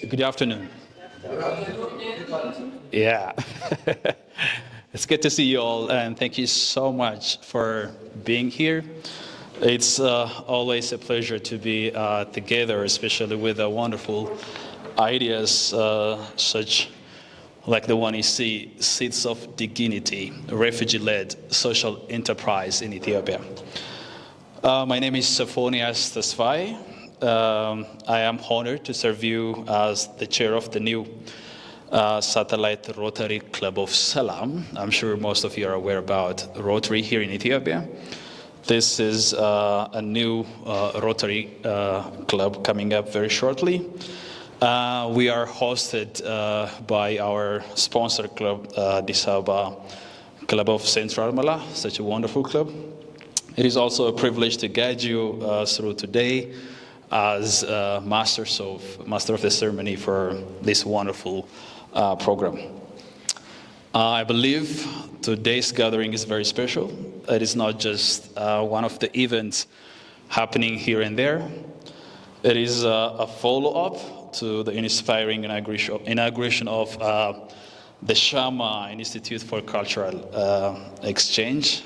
Good afternoon. Yeah. It's good to see you all, and thank you so much for being here. It's always a pleasure to be together, especially with wonderful ideas such like the one you see, Seeds of Dignity, refugee-led social enterprise in Ethiopia. My name is Sophonias Tesfaye. I am honored to serve you as the chair of the new Satellite Rotary Club of Salam. I'm sure most of you are aware about Rotary here in Ethiopia. This is a new Rotary club coming up very shortly. We are hosted by our sponsor club, Addis Ababa Club of Central Mala, such a wonderful club. It is also a privilege to guide you through today as master of the ceremony for this wonderful program. I believe today's gathering is very special. It is not just one of the events happening here and there. It is a follow-up to the inspiring inauguration of the Shama Institute for Cultural Exchange.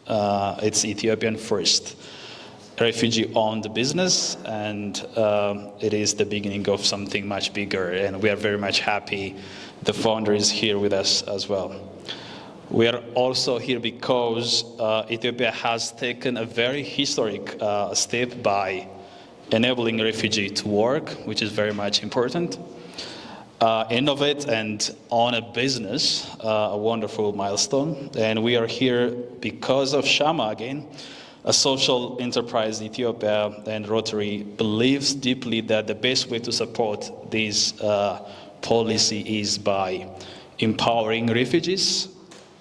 It's Ethiopian first refugee-owned business, and it is the beginning of something much bigger, and we are very much happy the founder is here with us as well. We are also here because Ethiopia has taken a very historic step by enabling refugees to work, which is very much important, innovate and own a business, a wonderful milestone. And we are here because of Shama again, a social enterprise in Ethiopia, and Rotary believes deeply that the best way to support this policy is by empowering refugees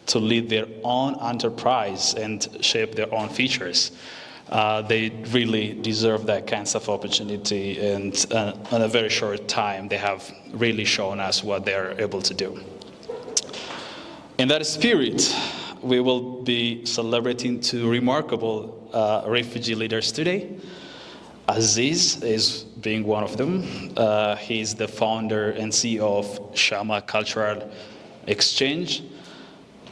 to lead their own enterprise and shape their own futures. They really deserve that kind of opportunity, and in a very short time, they have really shown us what they're able to do. In that spirit, we will be celebrating two remarkable refugee leaders today. Aziz is being one of them. He's the founder and CEO of Shama Cultural Exchange,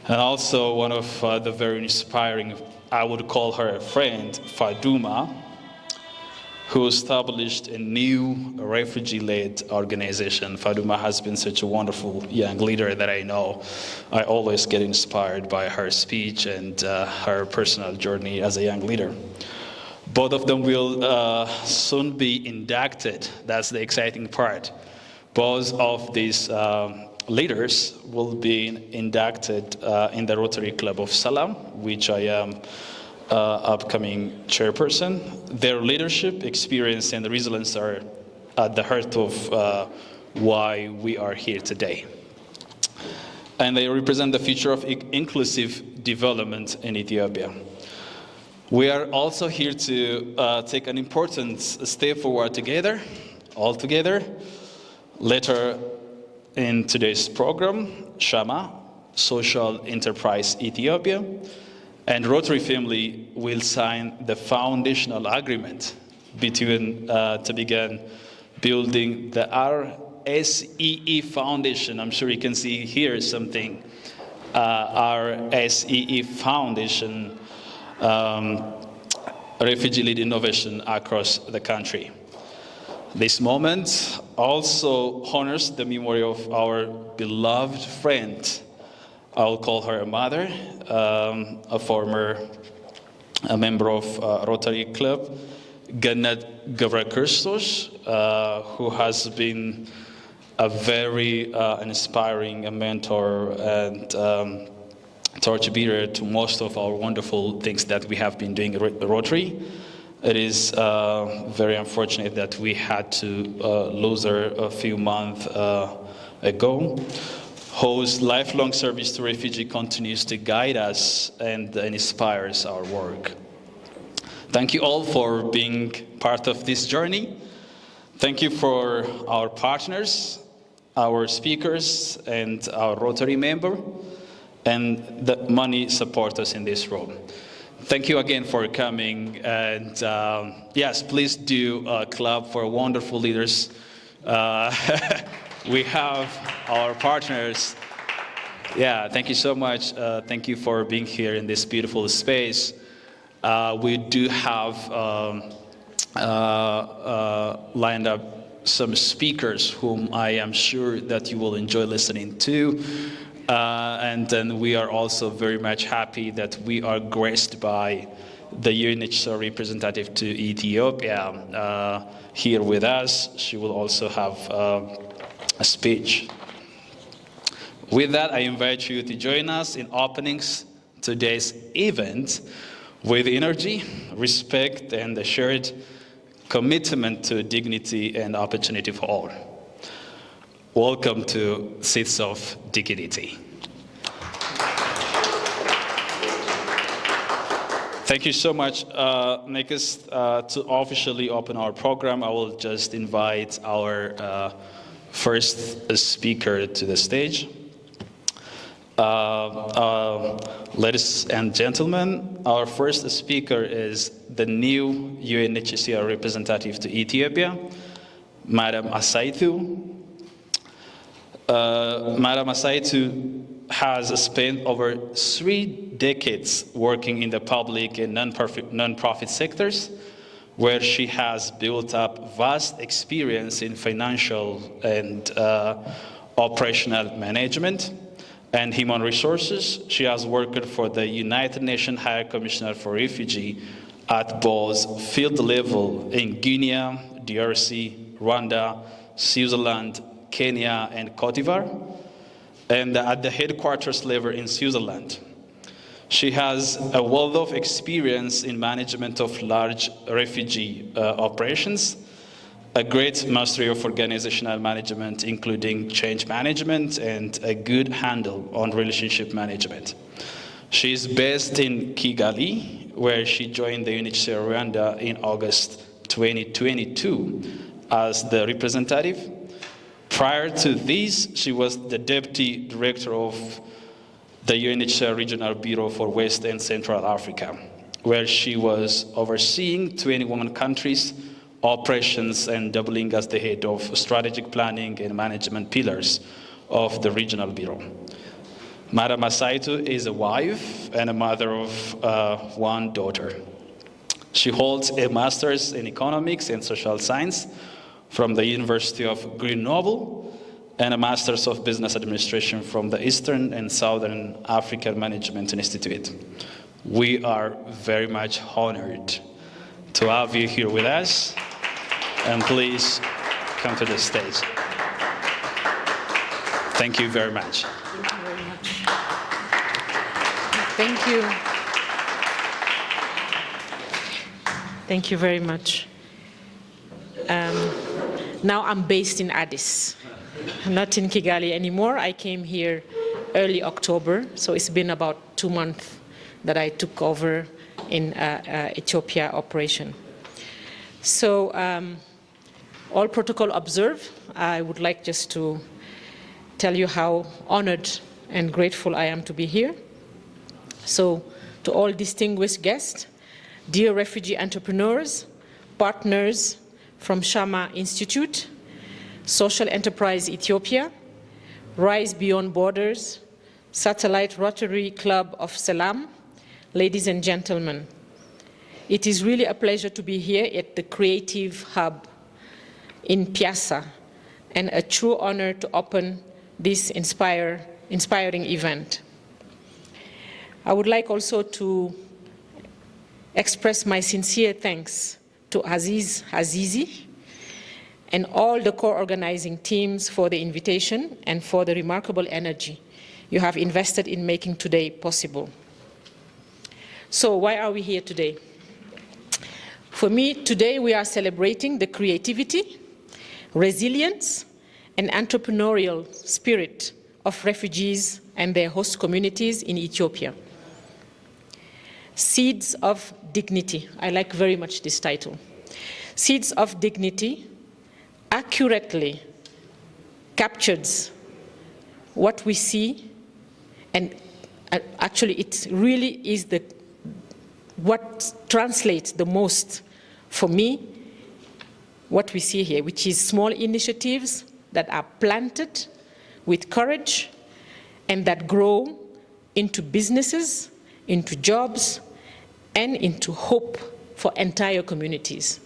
and also one of the very inspiring, I would call her a friend, Faduma, who established a new refugee-led organization. Faduma has been such a wonderful young leader that I know I always get inspired by her speech and her personal journey as a young leader. Both of them will soon be inducted. That's the exciting part. Both of these leaders will be inducted in the Rotary Club of Salam, which I am upcoming chairperson. Their leadership, experience, and resilience are at the heart of why we are here today. And they represent the future of inclusive development in Ethiopia. We are also here to take an important step forward together, all together. Later in today's program, Shama, Social Enterprise Ethiopia, and Rotary family will sign the foundational agreement between to begin building the RSEE Foundation. I'm sure you can see here something. RSEE Foundation, refugee-led innovation across the country. This moment also honors the memory of our beloved friend. I'll call her a mother, a member of Rotary Club, Gannet Gavrakristos, who has been a very inspiring mentor and torchbearer to most of our wonderful things that we have been doing at Rotary. It is very unfortunate that we had to lose her a few months ago, whose lifelong service to refugees continues to guide us and inspires our work. Thank you all for being part of this journey. Thank you for our partners, our speakers, and our Rotary member, and the money supporters in this room. Thank you again for coming, and yes, please do clap for wonderful leaders We have our partners. Yeah, thank you so much. Thank you for being here in this beautiful space. We do have lined up some speakers whom I am sure that you will enjoy listening to. And then we are also very much happy that we are graced by the UNHCR representative to Ethiopia here with us. She will also have a speech. With that, I invite you to join us in opening today's event with energy, respect, and a shared commitment to dignity and opportunity for all. Welcome to Seats of Dignity. Thank you so much. Next, to officially open our program, I will just invite our first speaker to the stage. Ladies and gentlemen, our first speaker is the new UNHCR representative to Ethiopia, Madam Asaitu. Madam Asaitu has spent over 3 decades working in the public and non-profit sectors, where she has built up vast experience in financial and operational management and human resources. She has worked for the United Nations High Commissioner for Refugee at both field level in Guinea, DRC, Rwanda, Switzerland, Kenya, and Cote d'Ivoire, and at the headquarters level in Switzerland. She has a wealth of experience in management of large refugee operations, a great mastery of organizational management, including change management, and a good handle on relationship management. She is based in Kigali, where she joined the UNHCR Rwanda in August 2022 as the representative. Prior to this, she was the Deputy Director of the UNHCR Regional Bureau for West and Central Africa, where she was overseeing 21 countries' operations and doubling as the head of strategic planning and management pillars of the Regional Bureau. Madam Asaitu is a wife and a mother of 1 daughter. She holds a master's in economics and social science from the University of Grenoble and a master's of business administration from the Eastern and Southern African Management Institute. We are very much honored to have you here with us, and please come to the stage. Thank you very much. Thank you very much. Thank you. Thank you very much. Now I'm based in Addis. I'm not in Kigali anymore. I came here early October, so it's been about 2 months that I took over in Ethiopia operation. So all protocol observed, I would like just to tell you how honored and grateful I am to be here. So to all distinguished guests, dear refugee entrepreneurs, partners from Shama Institute, Social Enterprise Ethiopia, Rise Beyond Borders, Satellite Rotary Club of Salam, ladies and gentlemen, it is really a pleasure to be here at the Creative Hub in Piazza, and a true honor to open this inspiring event. I would like also to express my sincere thanks to Aziz Azizi and all the co-organizing teams for the invitation and for the remarkable energy you have invested in making today possible. So why are we here today? For me, today we are celebrating the creativity, resilience, and entrepreneurial spirit of refugees and their host communities in Ethiopia. Seeds of Dignity. I like very much this title. Seeds of Dignity accurately captures what we see, and actually it really is what translates the most for me what we see here, which is small initiatives that are planted with courage and that grow into businesses, into jobs, and into hope for entire communities.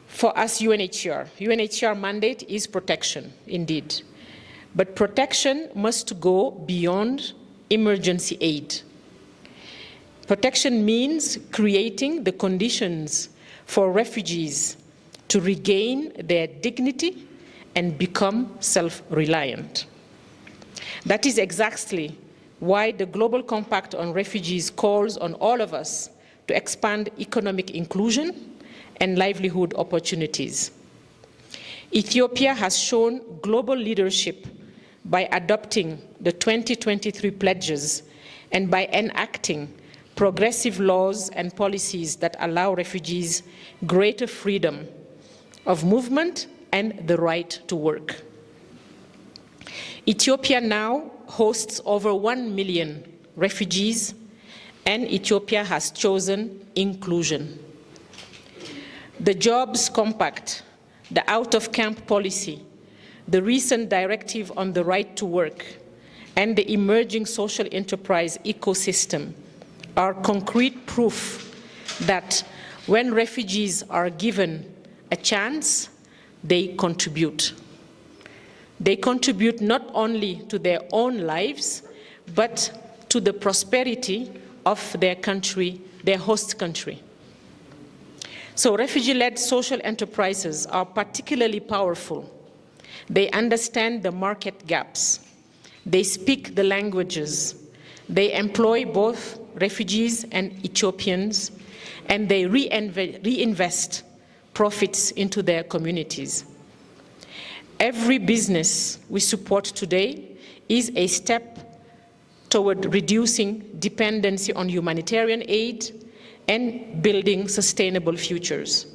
For us, UNHCR mandate is protection, indeed. But protection must go beyond emergency aid. Protection means creating the conditions for refugees to regain their dignity and become self-reliant. That is exactly why the Global Compact on Refugees calls on all of us to expand economic inclusion and livelihood opportunities. Ethiopia has shown global leadership by adopting the 2023 pledges and by enacting progressive laws and policies that allow refugees greater freedom of movement and the right to work. Ethiopia now hosts over 1 million refugees, and Ethiopia has chosen inclusion. The Jobs Compact, the out-of-camp policy, the recent directive on the right to work, and the emerging social enterprise ecosystem are concrete proof that when refugees are given a chance, they contribute. They contribute not only to their own lives, but to the prosperity of their country, their host country. So refugee-led social enterprises are particularly powerful. They understand the market gaps. They speak the languages. They employ both refugees and Ethiopians, and they reinvest profits into their communities. Every business we support today is a step toward reducing dependency on humanitarian aid and building sustainable futures.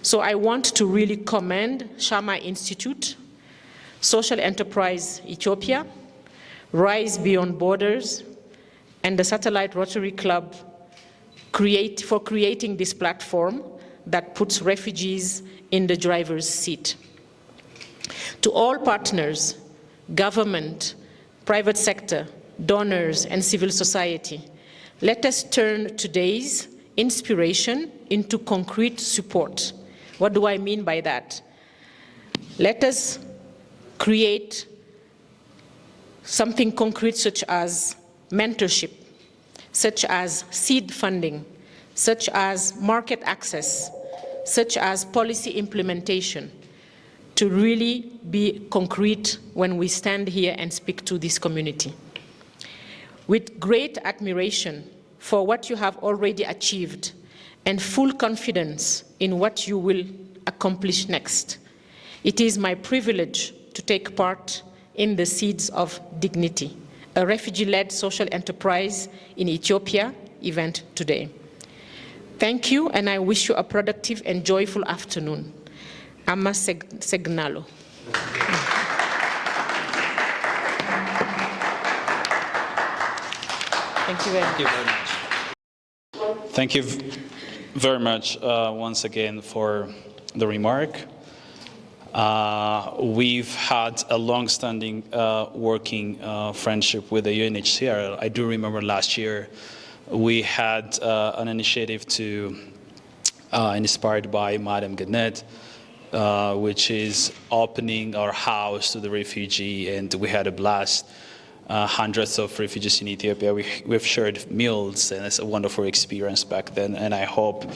So I want to really commend Shama Institute, Social Enterprise Ethiopia, Rise Beyond Borders, and the Satellite Rotary Club for creating this platform that puts refugees in the driver's seat. To all partners, government, private sector, donors, and civil society, let us turn today's inspiration into concrete support. What do I mean by that? Let us create something concrete such as mentorship, such as seed funding, such as market access, such as policy implementation, to really be concrete when we stand here and speak to this community. With great admiration for what you have already achieved and full confidence in what you will accomplish next, it is my privilege to take part in the Seeds of Dignity, a refugee-led social enterprise in Ethiopia event today. Thank you, and I wish you a productive and joyful afternoon. Ama Segnalo. Thank you very much. Thank you very much once again for the remark. We've had a long-standing working friendship with the UNHCR. I do remember last year we had an initiative inspired by Madam Gannett, which is opening our house to the refugee, and we had a blast. Hundreds of refugees in Ethiopia. We've shared meals, and it's a wonderful experience back then, and I hope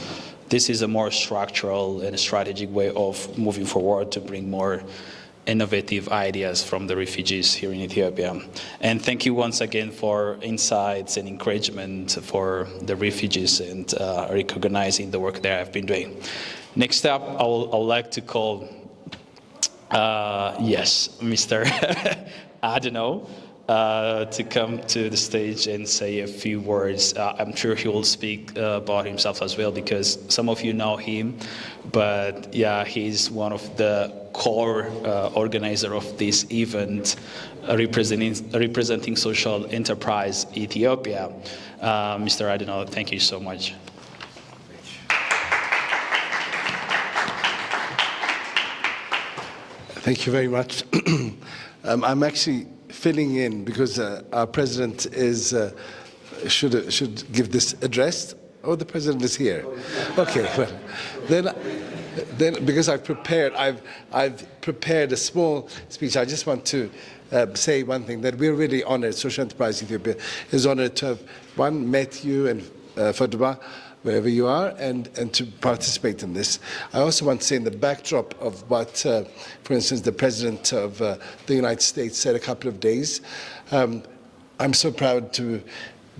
this is a more structural and strategic way of moving forward to bring more innovative ideas from the refugees here in Ethiopia. And thank you once again for insights and encouragement for the refugees and recognizing the work that I've been doing. Next up, I would like to call, Mr. Adeno to come to the stage and say a few words. I'm sure he will speak about himself as well, because some of you know him, but yeah, he's one of the core organizer of this event, representing Social Enterprise Ethiopia. Mr. Adeno, thank you so much. Thank you very much. I'm actually filling in because our president is should give this address. Oh, the president is here. Okay, well, then because I've prepared a small speech. I just want to say one thing, that we're really honored. Social Enterprise Ethiopia is honored to have met you and Fatuma, wherever you are, and to participate in this. I also want to say, in the backdrop of what, for instance, the President of the United States said a couple of days, I'm so proud to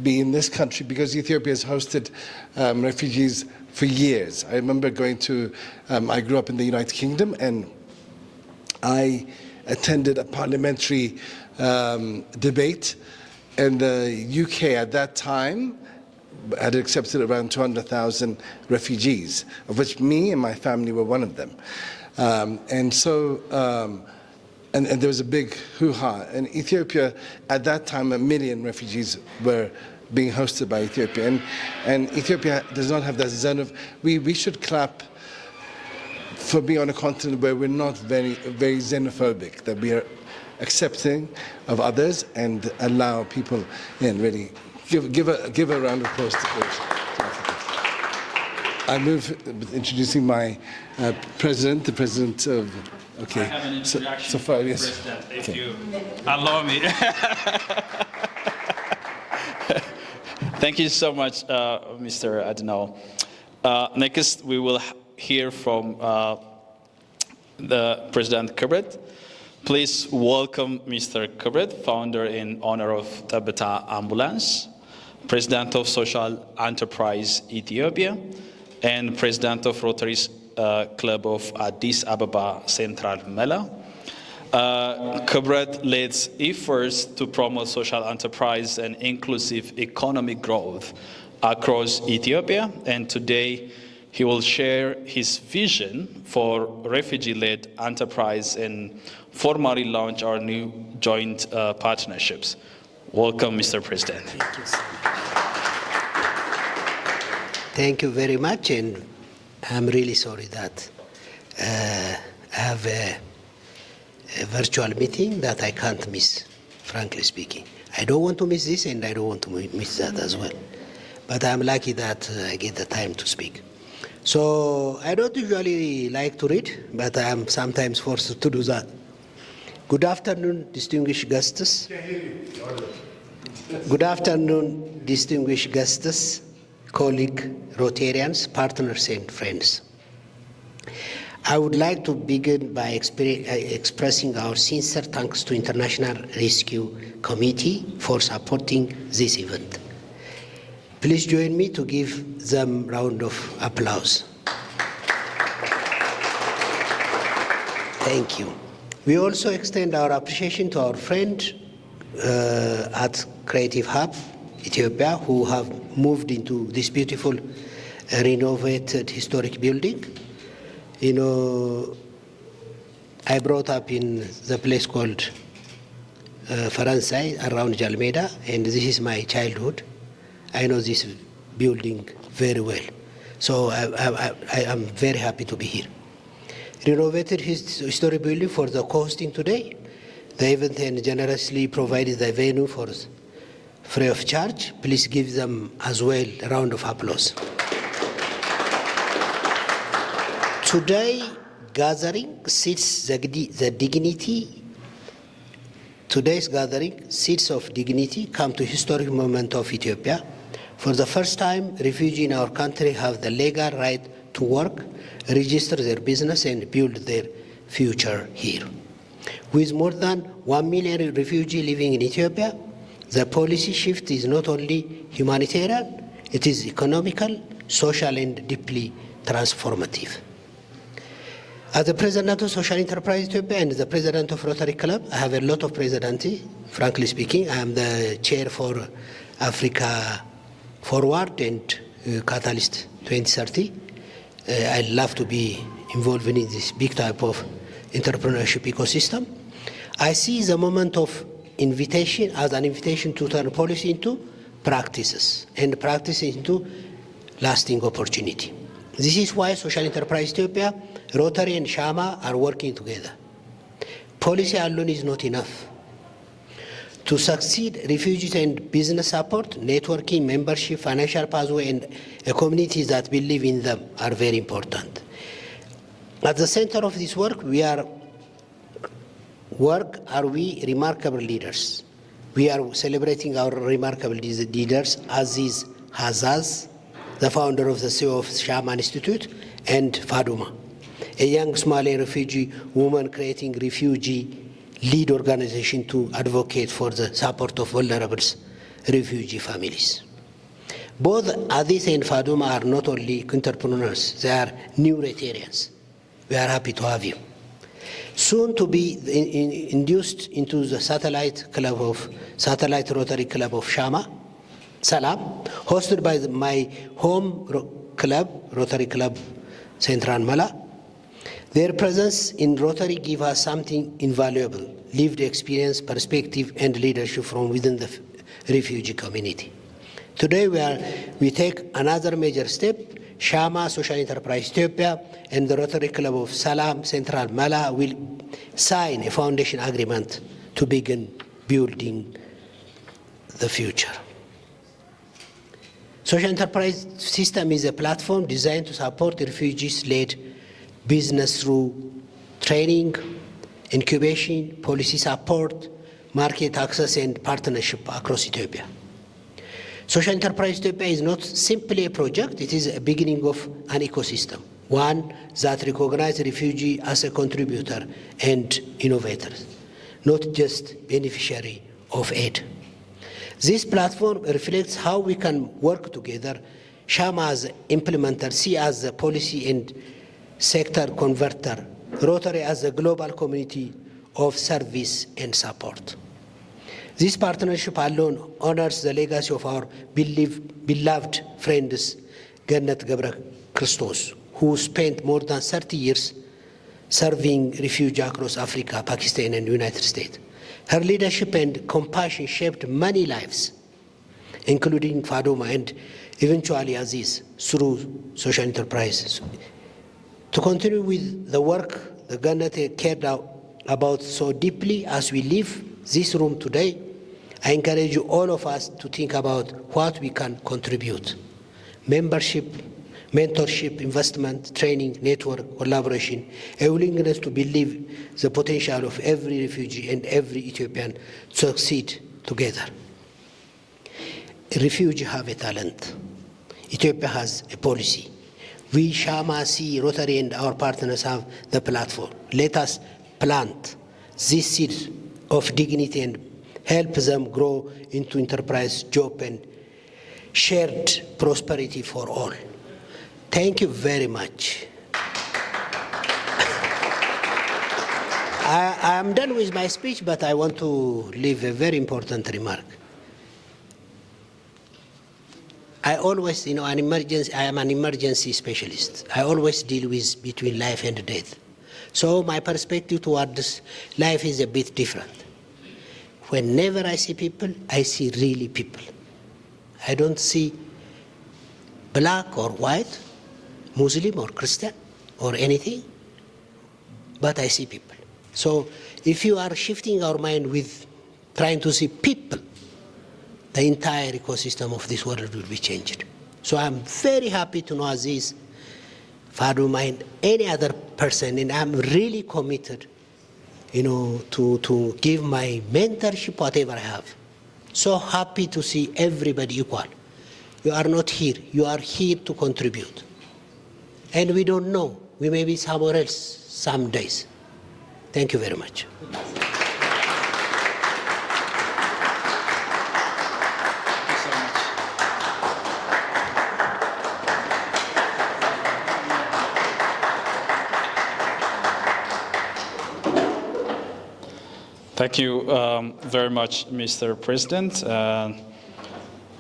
be in this country because Ethiopia has hosted refugees for years. I remember going to, I grew up in the United Kingdom, and I attended a parliamentary debate, and the UK at that time had accepted around 200,000 refugees, of which me and my family were one of them. And there was a big hoo-ha. In Ethiopia, at that time, 1 million refugees were being hosted by Ethiopia. And Ethiopia does not have that zone of, we should clap for being on a continent where we're not very xenophobic, that we are accepting of others and allow people in, really. Give a round of applause to I move with introducing my president, the president of. Okay. I have an introduction so far, yes. President, if you allow me. Thank you so much, Mr. Adnal. Next, we will hear from the President Kibret. Please welcome Mr. Kibret, founder in honor of Tabata Ambulance, President of Social Enterprise Ethiopia, and President of Rotary Club of Addis Ababa Central Mela. Kibret leads efforts to promote social enterprise and inclusive economic growth across Ethiopia, and today he will share his vision for refugee-led enterprise and formally launch our new joint partnerships. Welcome, Mr. President. Thank you, sir. Thank you very much, and I'm really sorry that I have a virtual meeting that I can't miss, frankly speaking. I don't want to miss this, and I don't want to miss that as well. But I'm lucky that I get the time to speak. So I don't usually like to read, but I'm sometimes forced to do that. Good afternoon, distinguished guests. Good afternoon, distinguished guests, colleagues, Rotarians, partners, and friends. I would like to begin by expressing our sincere thanks to International Rescue Committee for supporting this event. Please join me to give them a round of applause. Thank you. We also extend our appreciation to our friend at Creative Hub, Ethiopia, who have moved into this beautiful renovated historic building. You know, I brought up in the place called Faransai around Jalmeda, and this is my childhood. I know this building very well. So I am very happy to be here. Renovated his historic building for the hosting today. The event and generously provided the venue for free of charge. Please give them as well a round of applause. Today gathering sits the dignity. Today's gathering, seats of dignity, come to historic moment of Ethiopia. For the first time, refugees in our country have the legal right to work, register their business, and build their future here. With more than 1 million refugees living in Ethiopia, the policy shift is not only humanitarian, it is economical, social, and deeply transformative. As the President of Social Enterprise Ethiopia and the President of Rotary Club, I have a lot of presidency, frankly speaking. I am the chair for Africa Forward and Catalyst 2030. I love to be involved in this big type of entrepreneurship ecosystem. I see the moment of invitation as an invitation to turn policy into practices and practice into lasting opportunity. This is why Social Enterprise Ethiopia, Rotary and Shama are working together. policy alone is not enough. To succeed, refugees and business support, networking, membership, financial pathway, and a community that believe in them are very important. At the center of this work, are we remarkable leaders. We are celebrating our remarkable leaders, Aziz Hazaz, the founder of the CEO of Shama Institute, and Faduma, a young Somali refugee woman creating refugee-led organization to advocate for the support of vulnerable refugee families. Both Aziz and Faduma are not only entrepreneurs, they are new Rotarians. We are happy to have you. Soon to be induced into the satellite Rotary Club of Shama, Salam, hosted by my home club, Rotary Club Central Mala. Their presence in Rotary gives us something invaluable, lived experience, perspective, and leadership from within the refugee community. Today we take another major step. Shama Social Enterprise Ethiopia and the Rotary Club of Salam Central Mala will sign a foundation agreement to begin building the future. Social enterprise system is a platform designed to support refugees-led business through training, incubation, policy support, market access, and partnership across Ethiopia. Social Enterprise Ethiopia is not simply a project, it is a beginning of an ecosystem, one that recognizes refugees as a contributor and innovator, not just beneficiary of aid. This platform reflects how we can work together, Shama as implementer, C as the policy and sector converter, Rotary as a global community of service and support. This partnership alone honors the legacy of our beloved friends, Gannet Gebra Christos, who spent more than 30 years serving refugees across Africa, Pakistan, and the United States. Her leadership and compassion shaped many lives, including Faduma and eventually Aziz, through social enterprises. To continue with the work the Gannet cared about so deeply as we leave this room today, I encourage all of us to think about what we can contribute. Membership, mentorship, investment, training, network, collaboration, a willingness to believe the potential of every refugee and every Ethiopian to succeed together. Refugees have a talent. Ethiopia has a policy. We, Shama, C, Rotary, and our partners have the platform. Let us plant this seed of dignity and help them grow into enterprise, job, and shared prosperity for all. Thank you very much. I am done with my speech, but I want to leave a very important remark. I always, I am an emergency specialist. I always deal with between life and death. So my perspective towards life is a bit different. Whenever I see people, I see really people. I don't see black or white, Muslim or Christian or anything, but I see people. So if you are shifting our mind with trying to see people, the entire ecosystem of this world will be changed. So I'm very happy to know Aziz, Faduma, and any other person, and I'm really committed, to give my mentorship, whatever I have. So happy to see everybody equal. You are not here, you are here to contribute. And we don't know, we may be somewhere else some days. Thank you very much. Thank you very much, Mr. President,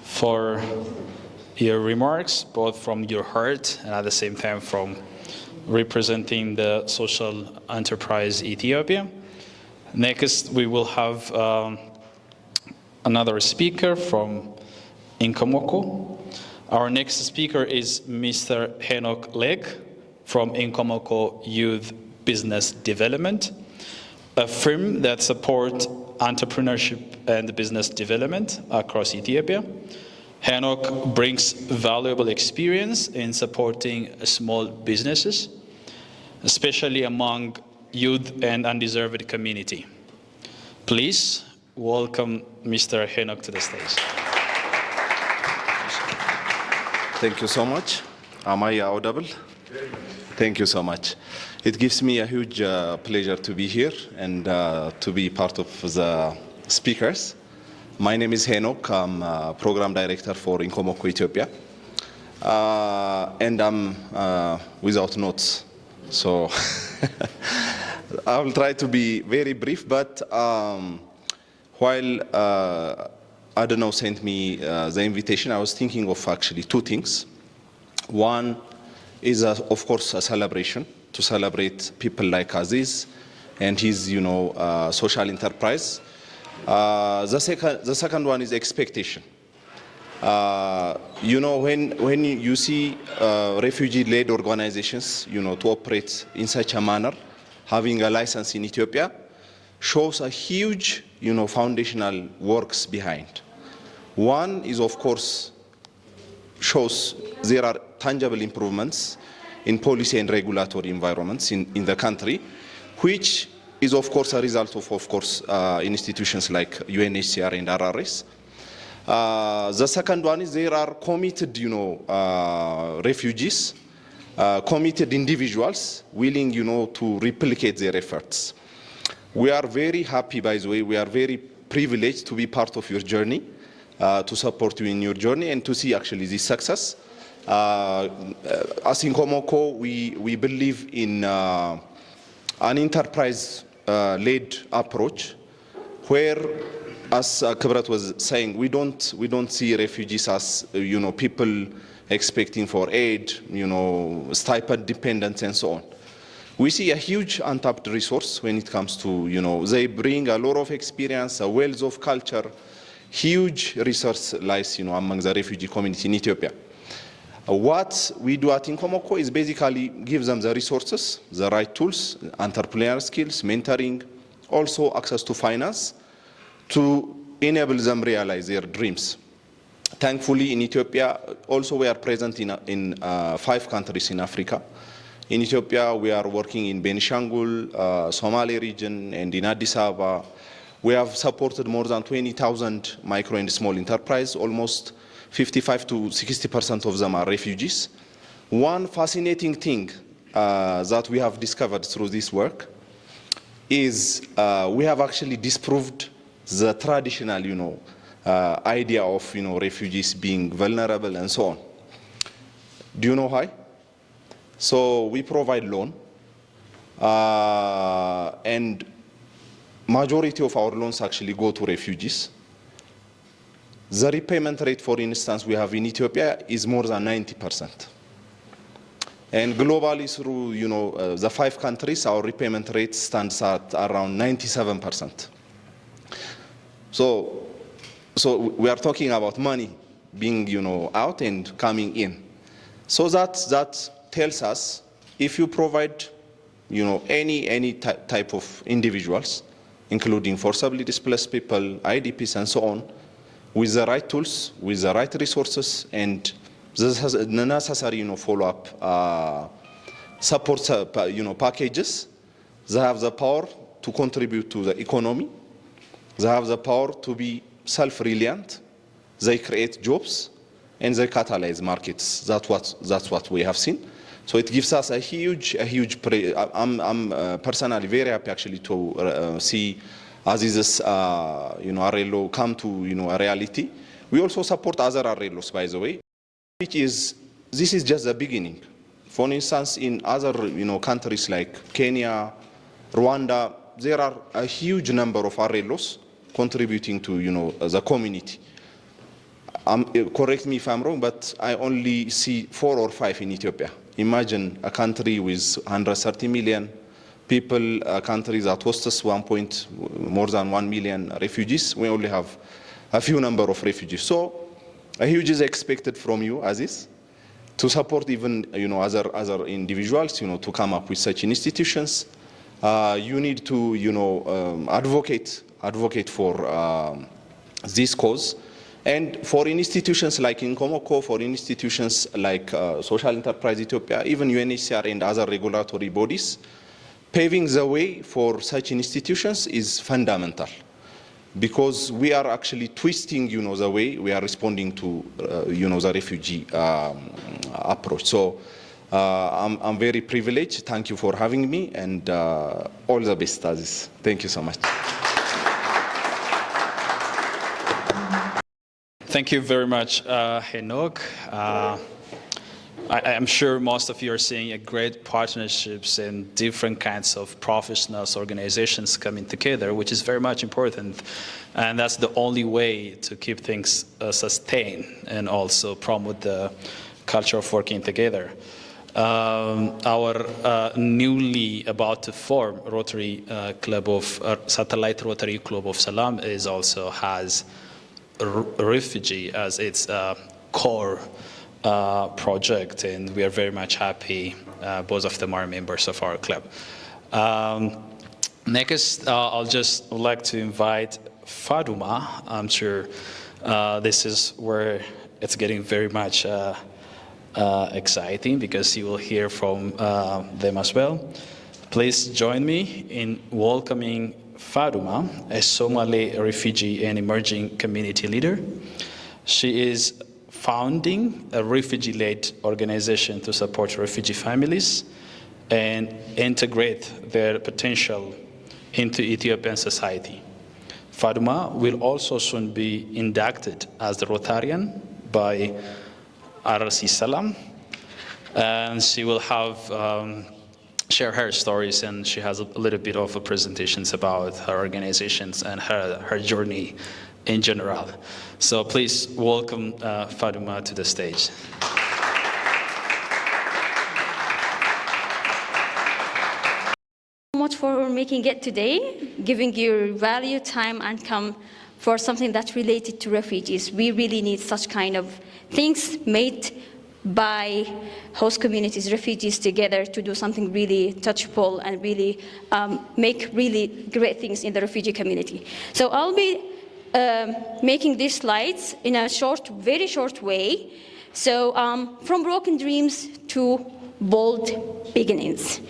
for your remarks, both from your heart and at the same time from representing the social enterprise Ethiopia. Next, we will have another speaker from Inkomoko. Our next speaker is Mr. Henok Lek from Inkomoko Youth Business Development. a firm that supports entrepreneurship and business development across Ethiopia. Henok brings valuable experience in supporting small businesses, especially among youth and undeserved community. Please welcome Mr. Henok to the stage. Thank you so much. Am I audible? Thank you so much. It gives me a huge pleasure to be here and to be part of the speakers. My name is Henok. I'm Program Director for Inkomoko Ethiopia. And I'm without notes. So I will try to be very brief, but while Adeno sent me the invitation, I was thinking of actually two things. One is, of course, a celebration, to celebrate people like Aziz and his, social enterprise. The second one is expectation. When you see refugee-led organizations, to operate in such a manner, having a license in Ethiopia, shows a huge, foundational works behind. One is, of course, shows there are tangible improvements in policy and regulatory environments in the country, which is, of course, a result of course, institutions like UNHCR and RRS. The second one is there are committed, refugees, committed individuals willing, to replicate their efforts. We are very happy, by the way, we are very privileged to be part of your journey, to support you in your journey and to see actually this success. As Inkomoko, we believe in an enterprise-led approach where, as Kibrat was saying, we don't see refugees as people expecting for aid, stipend dependence and so on. We see a huge untapped resource when it comes to, they bring a lot of experience, a wealth of culture, huge resource lies, among the refugee community in Ethiopia. What we do at Inkomoko is basically give them the resources, the right tools, entrepreneurial skills, mentoring, also access to finance to enable them realize their dreams. Thankfully, in Ethiopia, also we are present in 5 countries in Africa. In Ethiopia, we are working in Benishangul, Somali region, and in Addis Ababa. We have supported more than 20,000 micro and small enterprises. Almost 55 to 60% of them are refugees. One fascinating thing that we have discovered through this work is we have actually disproved the traditional, idea of, refugees being vulnerable and so on. Do you know why? So we provide loan, and majority of our loans actually go to refugees. The repayment rate, for instance, we have in Ethiopia is more than 90%. And globally through, the 5 countries, our repayment rate stands at around 97%. So we are talking about money being, out and coming in. So that tells us if you provide, any type of individuals, including forcibly displaced people, IDPs, and so on, with the right tools, with the right resources, and the necessary, follow-up support, packages, they have the power to contribute to the economy. They have the power to be self-reliant. They create jobs, and they catalyze markets. That's what we have seen. So it gives us a huge. I'm personally very happy actually to see Aziz's, Arello come to, a reality. We also support other Arellos, by the way, this is just the beginning. For instance, in other, countries like Kenya, Rwanda, there are a huge number of Arellos contributing to, the community. Correct me if I'm wrong, but I only see 4 or 5 in Ethiopia. Imagine a country with 130 million people, a country that hosts more than 1 million refugees. We only have a few number of refugees. So a huge is expected from you, Aziz, to support even, other individuals, to come up with such institutions. you need to, advocate for this cause. And for institutions like Nkomoko, for institutions like Social Enterprise Ethiopia, even UNHCR and other regulatory bodies, paving the way for such institutions is fundamental, because we are actually twisting, the way we are responding to, the refugee approach. So I'm very privileged. Thank you for having me, and all the best, Aziz. Thank you so much. Thank you very much, Henok. I'm sure most of you are seeing a great partnerships and different kinds of professionals, organizations coming together, which is very much important. And that's the only way to keep things sustained and also promote the culture of working together. Our newly about to form Rotary Club of Satellite Rotary Club of Salam is also has refugee as its core project, and we are very much happy both of them are members of our club. Next, I'll just like to invite Faduma. I'm sure this is where it's getting very much exciting, because you will hear from them as well. Please join me in welcoming Faduma, a Somali refugee and emerging community leader. She is founding a refugee-led organization to support refugee families and integrate their potential into Ethiopian society. Faduma will also soon be inducted as the Rotarian by RC Salam, and she will have share her stories, and she has a little bit of presentations about her organizations and her journey in general. So please welcome Faduma to the stage. Much for making it today, giving your value, time, and come for something that's related to refugees. We really need such kind of things made by host communities, refugees together to do something really touchable and really make really great things in the refugee community. So I'll be making these slides in a short, very short way. So from broken dreams to bold beginnings.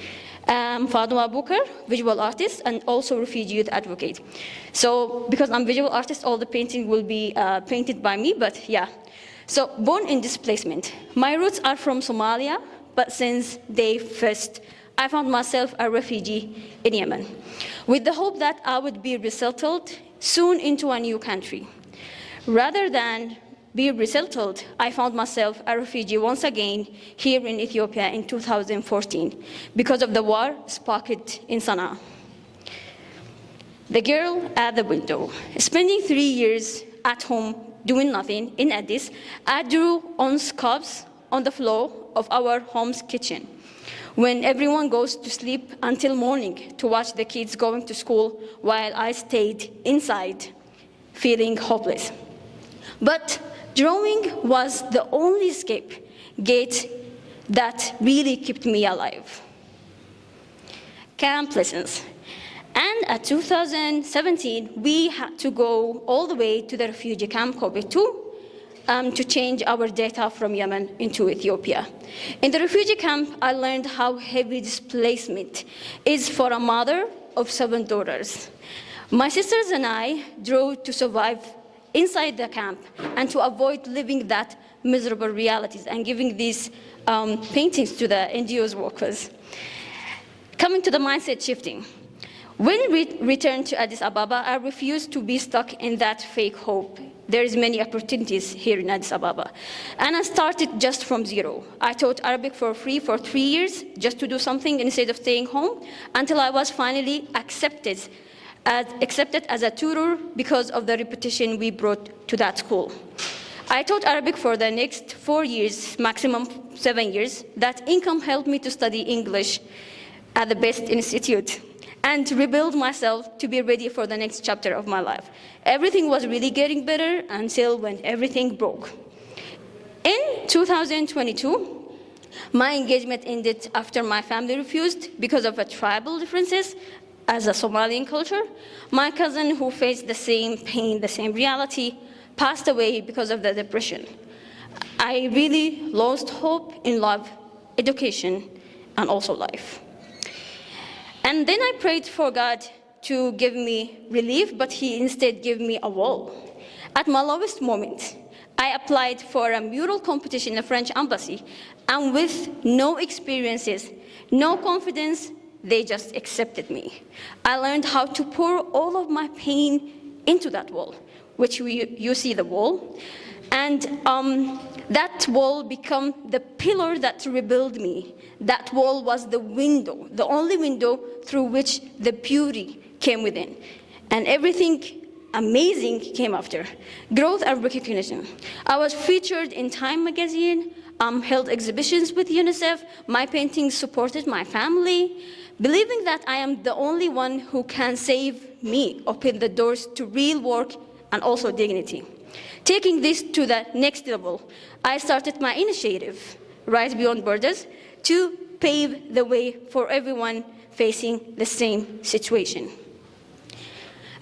Faduma Booker, visual artist and also refugee youth advocate. So because I'm visual artist, all the painting will be painted by me, but yeah. So born in displacement. My roots are from Somalia, but since day first, I found myself a refugee in Yemen, with the hope that I would be resettled soon into a new country. Rather than be resettled, I found myself a refugee once again here in Ethiopia in 2014 because of the war sparked in Sana'a. The girl at the window, spending 3 years at home doing nothing in Addis, I drew on scarves on the floor of our home's kitchen when everyone goes to sleep until morning to watch the kids going to school while I stayed inside feeling hopeless. But drawing was the only escape gate that really kept me alive. Camp lessons. And at 2017, we had to go all the way to the refugee camp, Kobe 2, to change our data from Yemen into Ethiopia. In the refugee camp, I learned how heavy displacement is for a mother of 7 daughters. My sisters and I drove to survive inside the camp and to avoid living that miserable realities and giving these paintings to the NGOs workers. Coming to the mindset shifting. When we returned to Addis Ababa, I refused to be stuck in that fake hope. There is many opportunities here in Addis Ababa. And I started just from zero. I taught Arabic for free for 3 years, just to do something instead of staying home, until I was finally accepted as a tutor because of the reputation we brought to that school. I taught Arabic for the next 4 years, maximum 7 years. That income helped me to study English at the best institute and to rebuild myself to be ready for the next chapter of my life. Everything was really getting better until when everything broke. In 2022, My engagement ended after my family refused because of tribal differences as a Somalian culture. My cousin, who faced the same pain, the same reality, passed away because of the depression. I really lost hope in love, education, and also life. And then I prayed for God to give me relief, but He instead gave me a wall. At my lowest moment, I applied for a mural competition in the French embassy, and with no experiences, no confidence, they just accepted me. I learned how to pour all of my pain into that wall, which you see the wall. And that wall became the pillar that rebuilt me. That wall was the window, the only window through which the beauty came within. And everything amazing came after. Growth and recognition. I was featured in Time magazine, held exhibitions with UNICEF. My paintings supported my family. Believing that I am the only one who can save me opened the doors to real work and also dignity. Taking this to the next level, I started my initiative, Rise Beyond Borders, to pave the way for everyone facing the same situation.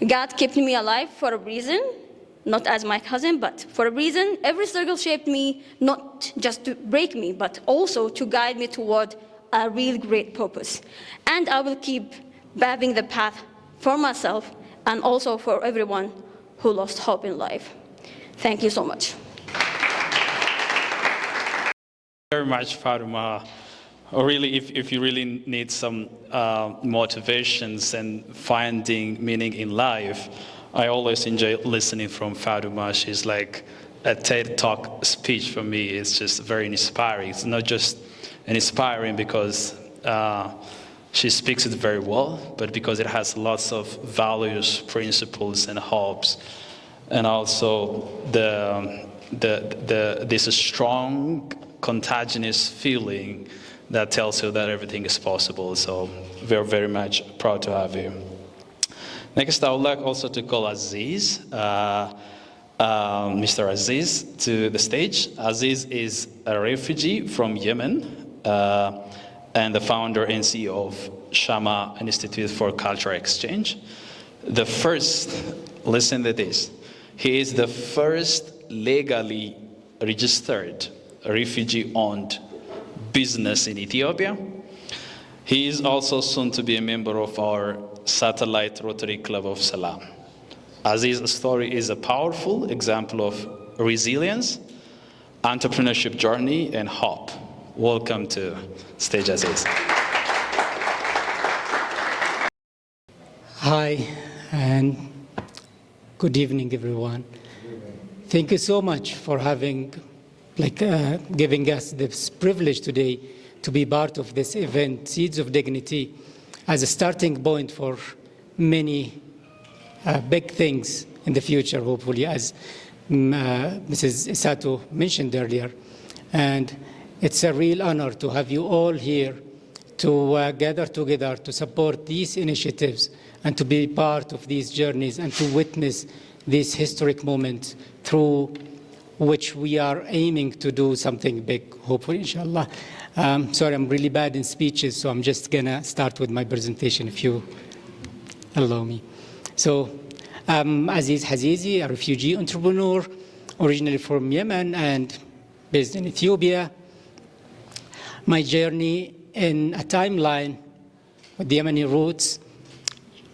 God kept me alive for a reason, not as my cousin, but for a reason. Every struggle shaped me, not just to break me, but also to guide me toward a real great purpose. And I will keep paving the path for myself and also for everyone who lost hope in life. Thank you so much. Very much, Fatima. Really, if you really need some motivations and finding meaning in life, I always enjoy listening from Fatima. She's like a TED Talk speech for me. It's just very inspiring. It's not just inspiring because she speaks it very well, but because it has lots of values, principles, and hopes, and also this strong, contagious feeling that tells you that everything is possible. So we're very much proud to have you. Next, I would like also to call Aziz, Mr. Aziz, to the stage. Aziz is a refugee from Yemen and the founder and CEO of Shama Institute for Cultural Exchange. The first, listen to this, he is the first legally registered refugee-owned business in Ethiopia. He is also soon to be a member of our satellite Rotary Club of Salam. Aziz's story is a powerful example of resilience, entrepreneurship journey, and hope. Welcome to stage, Aziz. Hi, and good evening, everyone. Thank you so much for giving us this privilege today to be part of this event, Seeds of Dignity, as a starting point for many big things in the future, hopefully, as Mrs. Sato mentioned earlier. And it's a real honor to have you all here to gather together to support these initiatives and to be part of these journeys and to witness this historic moment through which we are aiming to do something big, hopefully, inshallah. Sorry, I'm really bad in speeches, so I'm just gonna start with my presentation, if you allow me. So, Aziz Hazizi, a refugee entrepreneur, originally from Yemen and based in Ethiopia. My journey in a timeline with the Yemeni roots,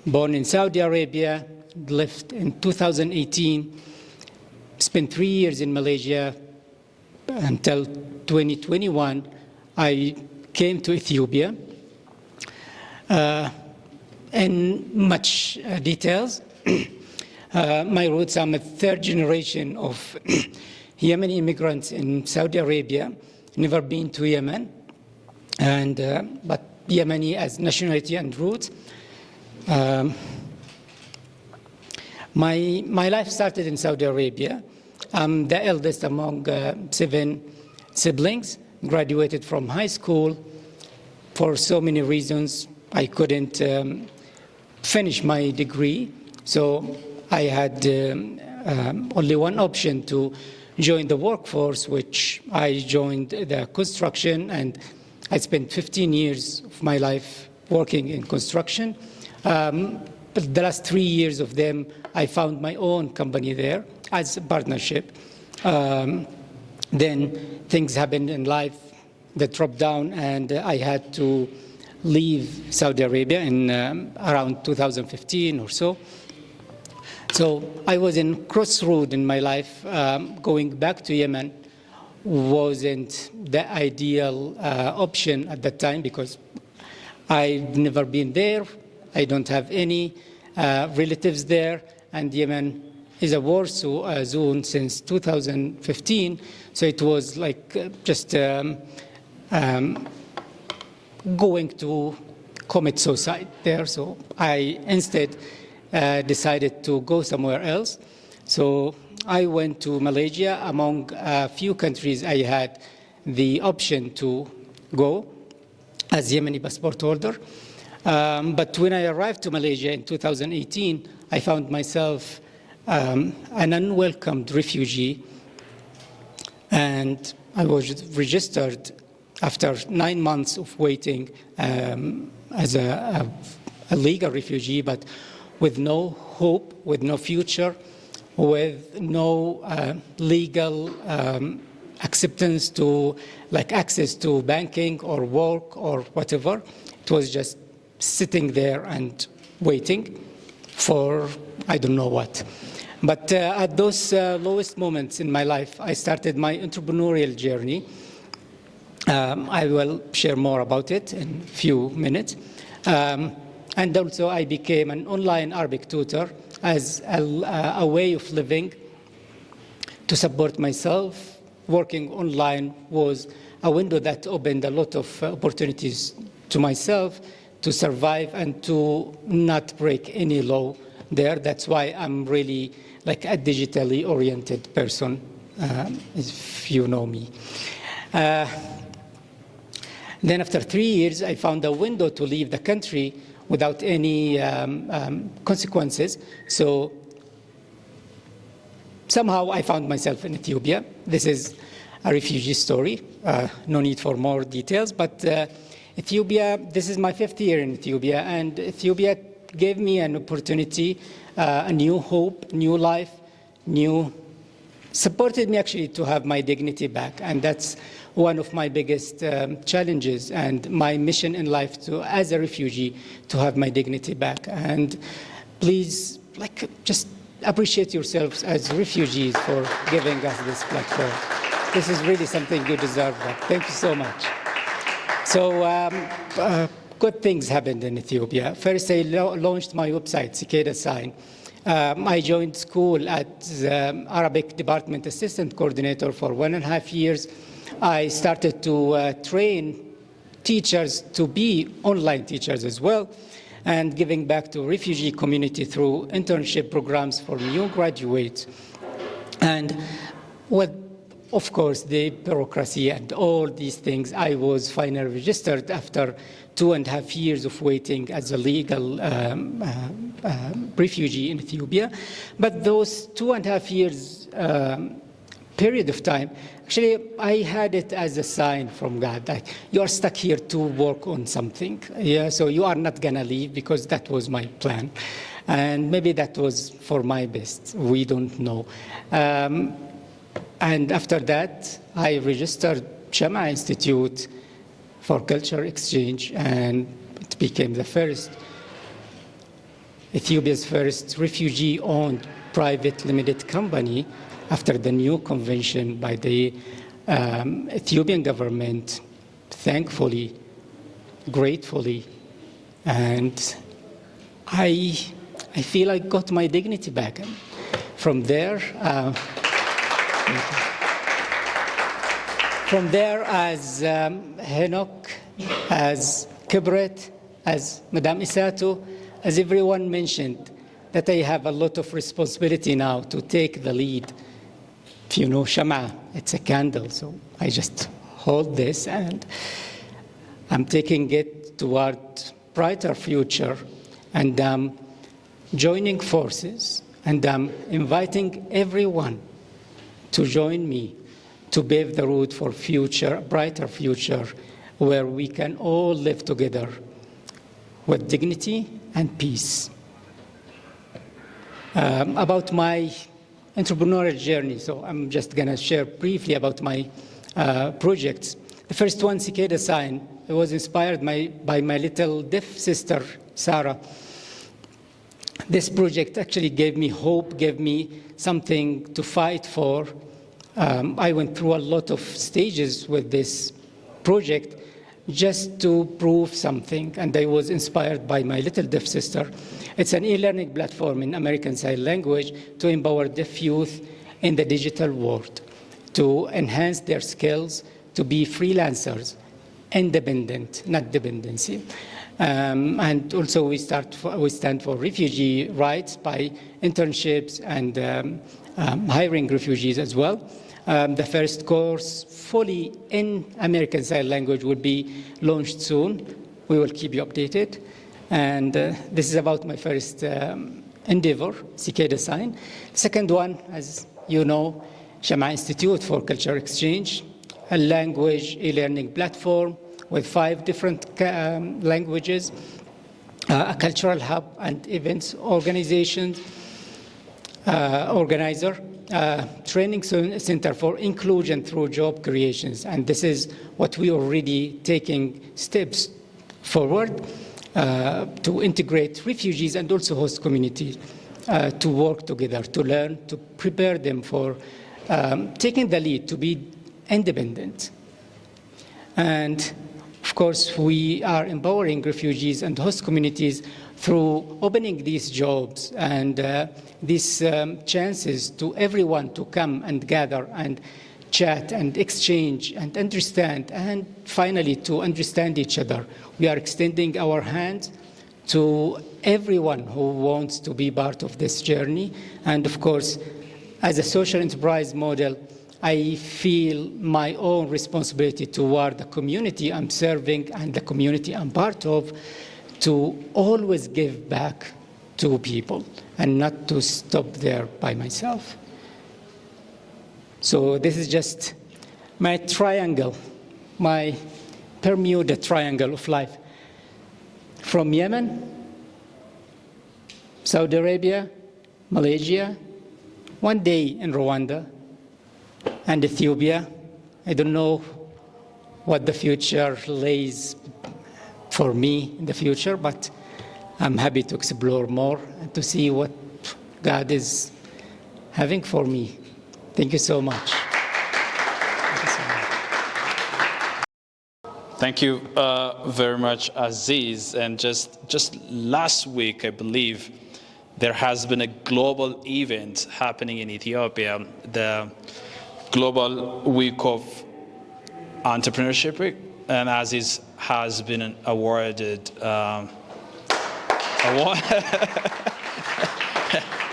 born in Saudi Arabia, left in 2018, spent 3 years in Malaysia until 2021. I came to Ethiopia. In much details, my roots, I'm a third generation of Yemeni immigrants in Saudi Arabia, never been to Yemen, and but Yemeni as nationality and roots. My life started in Saudi Arabia. I'm the eldest among 7 siblings, graduated from high school. For so many reasons, I couldn't finish my degree, so I had only one option to join the workforce, which I joined the construction, and I spent 15 years of my life working in construction. But the last 3 years of them, I found my own company there as a partnership. Then things happened in life that dropped down, and I had to leave Saudi Arabia in around 2015 or so. So I was in crossroad in my life. Going back to Yemen wasn't the ideal option at that time because I've never been there. I don't have any relatives there, and Yemen is a war zone since 2015. So it was like just going to commit suicide there. So I instead decided to go somewhere else. So I went to Malaysia. Among a few countries I had the option to go as Yemeni passport holder. But when I arrived to Malaysia in 2018, I found myself an unwelcomed refugee, and I was registered after 9 months of waiting as a legal refugee, but with no hope, with no future, with no legal acceptance to, like, access to banking or work or whatever. It was just sitting there and waiting for I don't know what. But at those lowest moments in my life, I started my entrepreneurial journey. I will share more about it in a few minutes. And also I became an online Arabic tutor as a way of living to support myself. Working online was a window that opened a lot of opportunities to myself to survive and to not break any law there. That's why I'm really like a digitally oriented person, if you know me. Then after 3 years, I found a window to leave the country without any consequences. So somehow I found myself in Ethiopia. This is a refugee story. No need for more details, but Ethiopia, this is my 5th year in Ethiopia, and Ethiopia gave me an opportunity, a new hope, new life, supported me actually to have my dignity back. And that's one of my biggest challenges and my mission in life as a refugee, to have my dignity back. And please, like, just appreciate yourselves as refugees for giving us this platform. This is really something you deserve. Thank you so much. So good things happened in Ethiopia. First, I launched my website, Cicada Sign. I joined school at the Arabic Department Assistant Coordinator for 1.5 years. I started to train teachers to be online teachers as well, and giving back to refugee community through internship programs for new graduates. And with, of course, the bureaucracy and all these things, I was finally registered after 2.5 years of waiting as a legal refugee in Ethiopia. But those 2.5 years period of time, actually, I had it as a sign from God, like, you are stuck here to work on something. Yeah, so you are not gonna leave, because that was my plan. And maybe that was for my best, we don't know. And after that, I registered Shama Institute for Culture Exchange, and it became the first, Ethiopia's first refugee-owned private limited company after the new convention by the Ethiopian government, thankfully, gratefully. And I feel I got my dignity back. And from there, as Henok, as Kibret, as Madame Isato, as everyone mentioned, that I have a lot of responsibility now to take the lead. If you know Shama, it's a candle, so I just hold this and I'm taking it toward brighter future, and joining forces, and inviting everyone to join me to pave the road for a brighter future, where we can all live together with dignity and peace. About my entrepreneurial journey, so I'm just going to share briefly about my projects. The first one, Cicada Sign, it was inspired by my little deaf sister, Sarah. This project actually gave me hope, gave me something to fight for. I went through a lot of stages with this project just to prove something, and I was inspired by my little deaf sister. It's an e-learning platform in American Sign Language to empower deaf youth in the digital world, to enhance their skills, to be freelancers, independent, not dependency. And also we stand for refugee rights by internships and hiring refugees as well. The first course fully in American Sign Language will be launched soon. We will keep you updated. And this is about my first endeavor, Cicada Sign. The second one, as you know, Shama Institute for Culture Exchange, a language e-learning platform with 5 different languages, a cultural hub and events organizer, training center for inclusion through job creations. And this is what we already taking steps forward to integrate refugees and also host communities to work together, to learn, to prepare them for taking the lead, to be independent. And of course, we are empowering refugees and host communities through opening these jobs and these chances to everyone to come and gather and chat and exchange and understand, and finally to understand each other. We are extending our hand to everyone who wants to be part of this journey. And of course, as a social enterprise model, I feel my own responsibility toward the community I'm serving and the community I'm part of, to always give back to people and not to stop there by myself. So this is just my triangle, my Bermuda Triangle of life. From Yemen, Saudi Arabia, Malaysia, one day in Rwanda, and Ethiopia. I don't know what the future lays for me in the future, but I'm happy to explore more and to see what God is having for me. Thank you so much. Thank you very much, Aziz. And just last week, I believe, there has been a global event happening in Ethiopia, the Global Week of Entrepreneurship, and Aziz has been awarded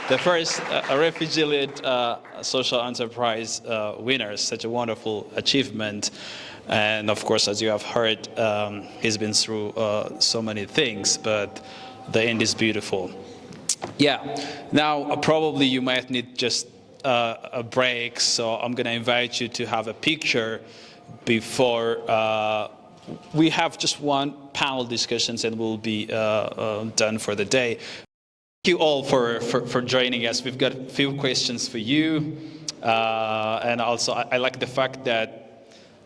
the first refugee-led social enterprise winner. Such a wonderful achievement. And of course, as you have heard, he's been through so many things, but the end is beautiful. Yeah, now probably you might need just a break, so I'm going to invite you to have a picture before we have just one panel discussions and we'll be done for the day. Thank you all for joining us. We've got a few questions for you, and also I like the fact that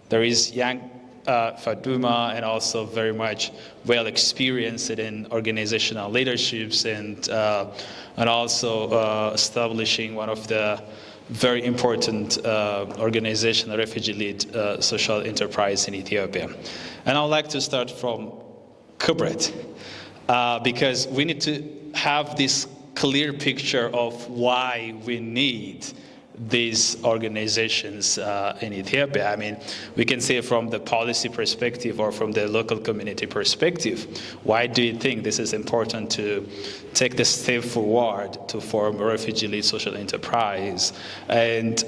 there is young Fatuma and also very much well experienced in organizational leaderships and also establishing one of the very important organization, a refugee-led social enterprise in Ethiopia. And I'd like to start from Kubrat, because we need to have this clear picture of why we need these organizations in Ethiopia. I mean, we can say from the policy perspective or from the local community perspective, why do you think this is important to take the step forward to form a refugee-led social enterprise? And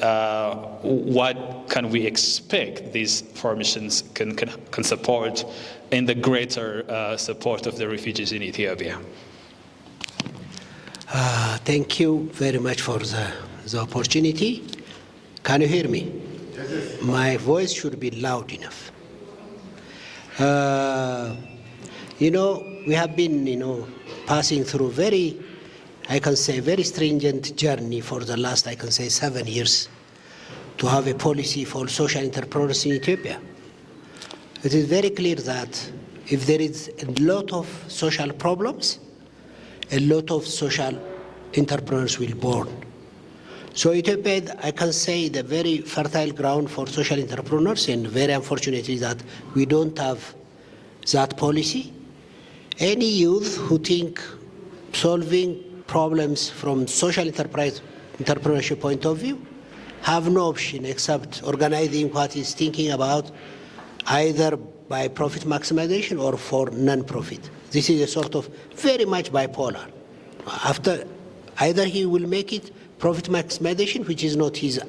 what can we expect these formations can support in the greater support of the refugees in Ethiopia? Thank you very much for the opportunity. Can you hear me? My voice should be loud enough. We have been, passing through very stringent journey for the last, 7 years to have a policy for social entrepreneurs in Ethiopia. It is very clear that if there is a lot of social problems, a lot of social entrepreneurs will born. So Ethiopia, I can say, the very fertile ground for social entrepreneurs, and very unfortunately that we don't have that policy. Any youth who think solving problems from social entrepreneurship point of view have no option except organizing what is thinking about either by profit maximization or for non-profit. This is a sort of very much bipolar. After either he will make it profit maximization, which is not his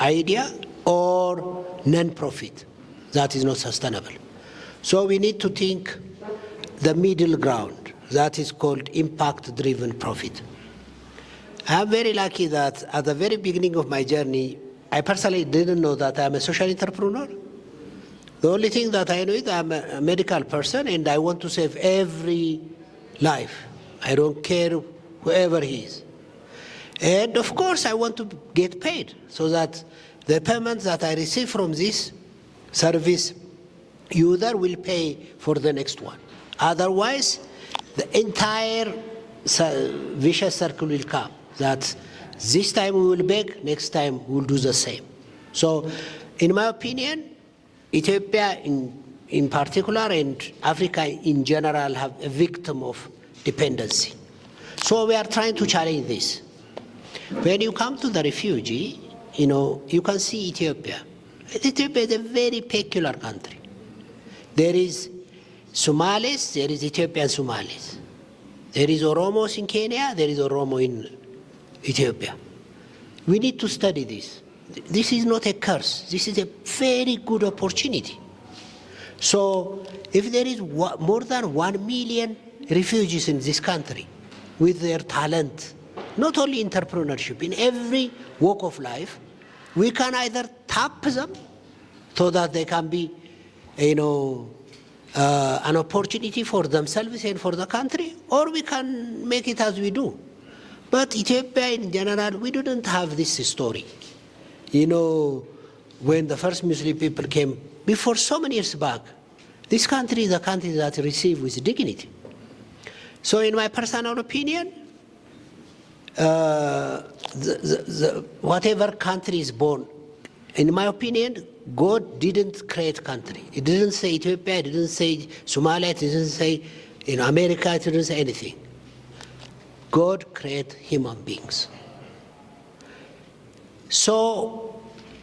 idea, or non-profit, that is not sustainable. So we need to think the middle ground, that is called impact-driven profit. I'm very lucky that at the very beginning of my journey, I personally didn't know that I'm a social entrepreneur. The only thing that I know is I'm a medical person and I want to save every life. I don't care whoever he is. And of course, I want to get paid so that the payments that I receive from this service user will pay for the next one. Otherwise, the entire vicious circle will come, that this time we will beg, next time we will do the same. So, in my opinion, Ethiopia in particular and Africa in general have a victim of dependency. So we are trying to challenge this. When you come to the refugee, you can see Ethiopia. Ethiopia is a very peculiar country. There is Somalis, there is Ethiopian Somalis. There is Oromos in Kenya, there is Oromo in Ethiopia. We need to study this. This is not a curse. This is a very good opportunity. So if there is more than 1 million refugees in this country with their talent, not only entrepreneurship, in every walk of life, we can either tap them so that they can be, an opportunity for themselves and for the country, or we can make it as we do. But Ethiopia in general, we didn't have this story. When the first Muslim people came, before so many years back, this country is a country that received with dignity. So in my personal opinion, whatever country is born, in my opinion, God didn't create country. It didn't say Ethiopia, it didn't say Somalia, it didn't say America, it didn't say anything. God created human beings. So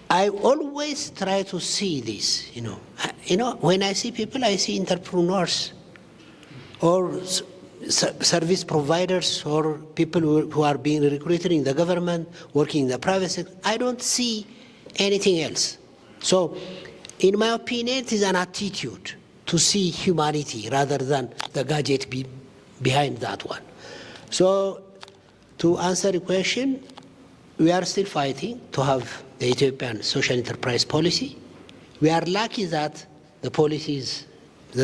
I always try to see this, when I see people, I see entrepreneurs or service providers or people who are being recruited in the government, working in the private sector. I don't see anything else. So in my opinion, it is an attitude to see humanity rather than the gadget behind that one. So to answer the question, we are still fighting to have the Ethiopian social enterprise policy. We are lucky that the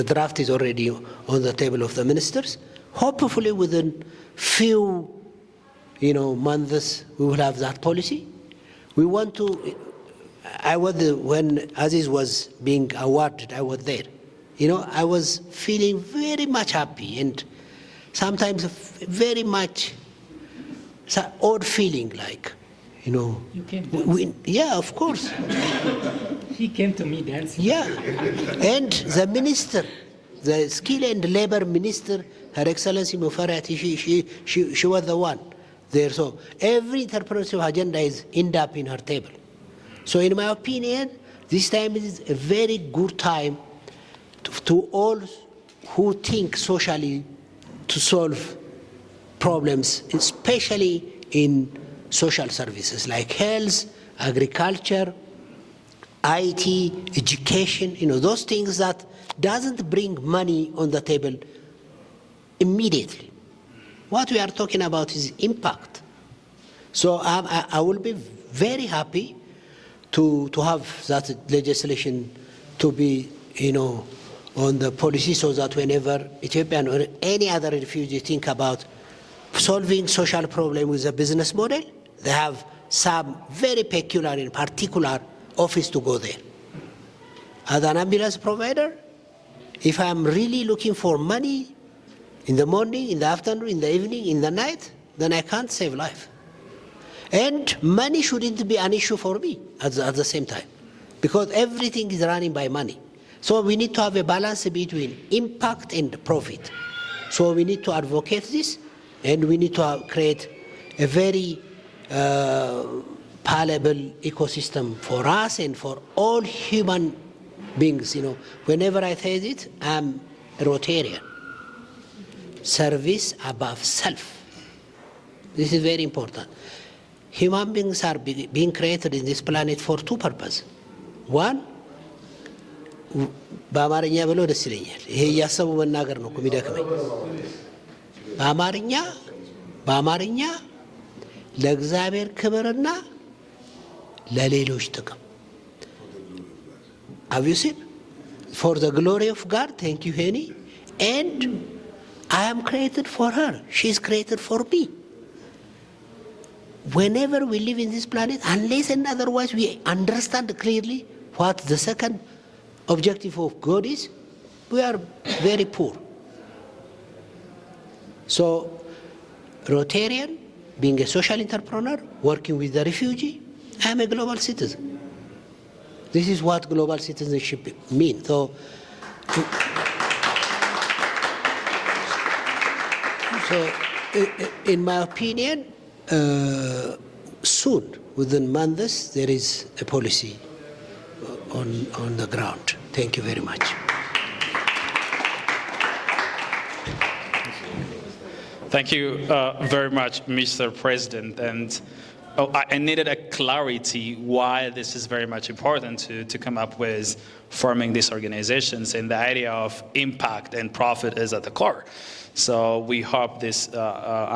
draft is already on the table of the ministers. Hopefully within few, months, we will have that policy. We want to, when Aziz was being awarded, I was there. I was feeling very much happy and sometimes very much odd feeling like, You came yeah, of course. He came to me dancing. Yeah. And the minister, the skill and labor minister, Her Excellency Mufarati, she was the one there. So every entrepreneurship agenda is end up in her table. So in my opinion, this time is a very good time to all who think socially to solve problems, especially in social services like health, agriculture, IT, education, those things that doesn't bring money on the table immediately. What we are talking about is impact. So I will be very happy to have that legislation to be, on the policy, so that whenever Ethiopian or any other refugee think about solving social problem with a business model, they have some very peculiar and particular office to go there. As an ambulance provider, if I'm really looking for money in the morning, in the afternoon, in the evening, in the night, then I can't save life. And money shouldn't be an issue for me at the same time, because everything is running by money. So we need to have a balance between impact and profit. So we need to advocate this, and we need to create a very palatable ecosystem for us and for all human beings. Whenever I say it, I'm a Rotarian. Service above self. This is very important. Human beings are being created in this planet for two purposes. One, በአማርኛ ብለው ደስ ይለኛል። ይሄ እያሰቡ መናገር ነው የሚደክመኝ። በአማርኛ ለእግዚአብሔር ክብርና ለሌሎች ጥቅም። Have you seen? For the glory of God, thank you, Henny. And I am created for her. She is created for me. Whenever we live in this planet, unless and otherwise we understand clearly what the second objective of God is, we are very poor. So, Rotarian, being a social entrepreneur, working with the refugee, I am a global citizen. This is what global citizenship means. So in my opinion, soon, within months, there is a policy on the ground. Thank you very much. Thank you very much, Mr. President. And I needed a clarity why this is very much important to come up with forming these organizations, and the idea of impact and profit is at the core. So we hope this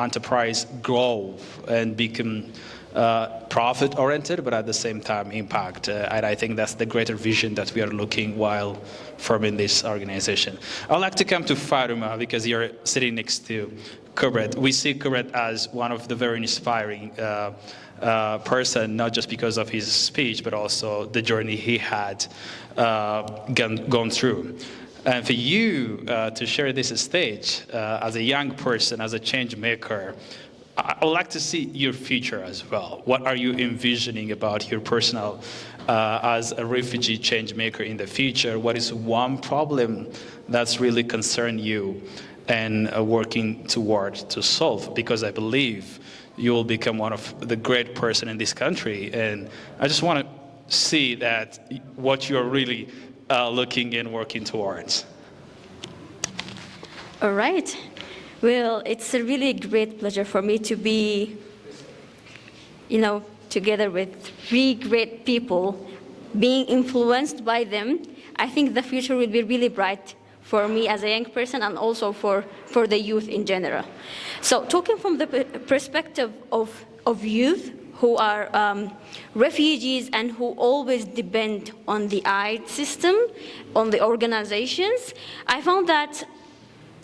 enterprise grow and become profit-oriented, but at the same time impact. And I think that's the greater vision that we are looking while forming this organization. I'd like to come to Faruma, because you're sitting next to Kubrat. We see Kubrat as one of the very inspiring person, not just because of his speech, but also the journey he had gone through. And for you to share this stage as a young person, as a change maker, I would like to see your future as well. What are you envisioning about your personal as a refugee change maker in the future? What is one problem that's really concerned you and working toward to solve? Because I believe you will become one of the great person in this country, and I just want to see that what you're really looking and working towards. All right. Well, it's a really great pleasure for me to be, together with three great people, being influenced by them. I think the future will be really bright for me as a young person, and also for the youth in general. So talking from the perspective of youth who are refugees and who always depend on the aid system, on the organizations, I found that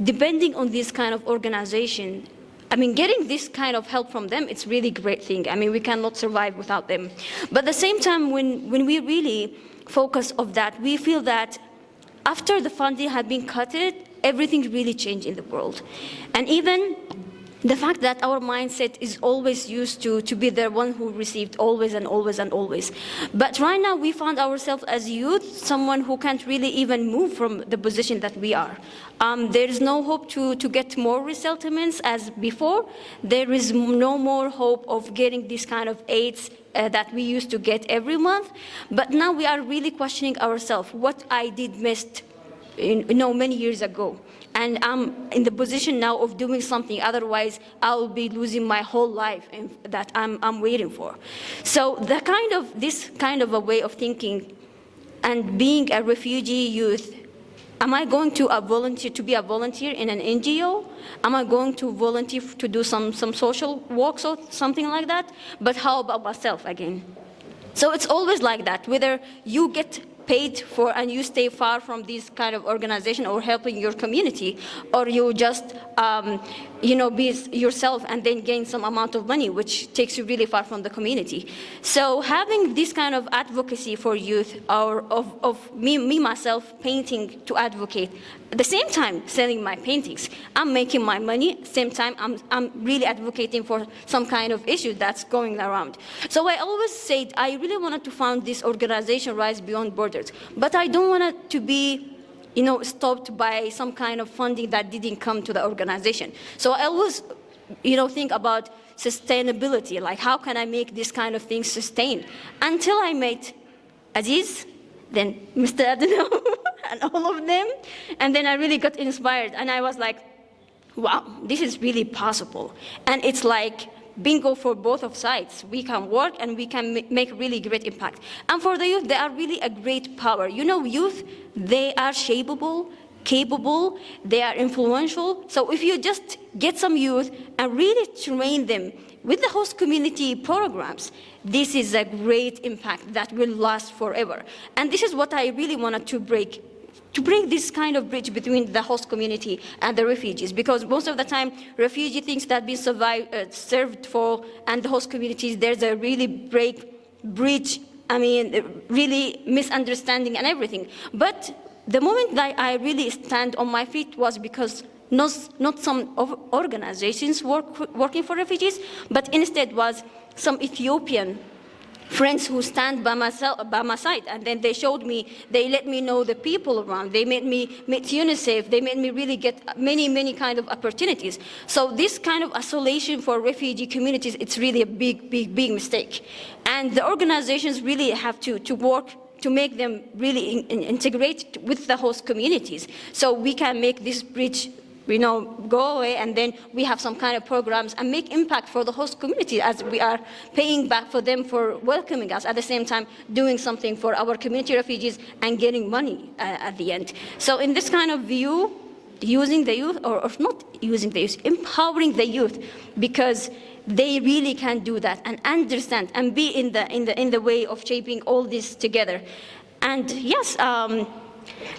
depending on this kind of organization, getting this kind of help from them, it's really a great thing. We cannot survive without them. But at the same time, when we really focus on that, we feel that after the funding had been cut, everything really changed in the world. And even the fact that our mindset is always used to be the one who received always and always and always. But right now we found ourselves as youth, someone who can't really even move from the position that we are. There is no hope to get more resettlements as before. There is no more hope of getting this kind of aids that we used to get every month. But now we are really questioning ourselves, what I did missed many years ago. And I'm in the position now of doing something, otherwise I'll be losing my whole life that I'm waiting for. So this kind of a way of thinking, and being a refugee youth, am I going to be a volunteer in an NGO? Am I going to volunteer to do some social work or something like that? But how about myself again? So it's always like that, whether you get paid for and you stay far from this kind of organization or helping your community, or you just be yourself and then gain some amount of money, which takes you really far from the community. So having this kind of advocacy for youth, or of me myself painting to advocate, at the same time selling my paintings, I'm making my money, at the same time I'm really advocating for some kind of issue that's going around. So I always said I really wanted to found this organization, Rise Beyond Borders, but I don't want it to be stopped by some kind of funding that didn't come to the organization. So I always, think about sustainability, like how can I make this kind of thing sustain? Until I met Aziz, then Mr. Adno, and all of them, and then I really got inspired, and I was like, wow, this is really possible. And it's like bingo for both of sides. We can work and we can make really great impact. And for the youth, they are really a great power. Youth, they are shapeable, capable, they are influential. So if you just get some youth and really train them with the host community programs, this is a great impact that will last forever. And this is what I really wanted to break this kind of bridge between the host community and the refugees, because most of the time, refugee things that been served for, and the host communities, there's a really bridge, really misunderstanding and everything. But the moment that I really stand on my feet was because not some organizations working for refugees, but instead was some Ethiopian friends who stand by my side, and then they showed me, they let me know the people around, they made me meet UNICEF, they made me really get many kind of opportunities. So this kind of isolation for refugee communities, it's really a big mistake. And the organizations really have to work to make them really integrate with the host communities, so we can make this bridge go away, and then we have some kind of programs and make impact for the host community, as we are paying back for them for welcoming us, at the same time doing something for our community refugees and getting money at the end. So in this kind of view, using the youth, or not using the youth, empowering the youth, because they really can do that and understand and be in the way of shaping all this together. And yes,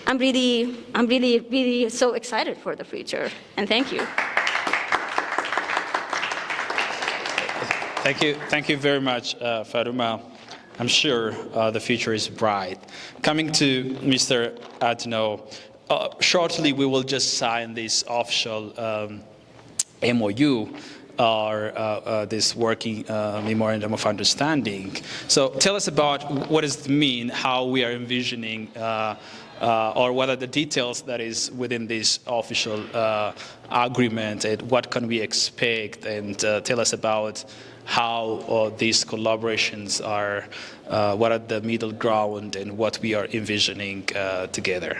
I'm really so excited for the future, and thank you. Thank you very much, Faruma. I'm sure the future is bright. Coming to Mr. Adno, shortly we will just sign this official MOU, or this working memorandum of understanding. So tell us about what does it mean, how we are envisioning, or what are the details that is within this official agreement, and what can we expect, and tell us about how these collaborations are, what are the middle ground, and what we are envisioning together.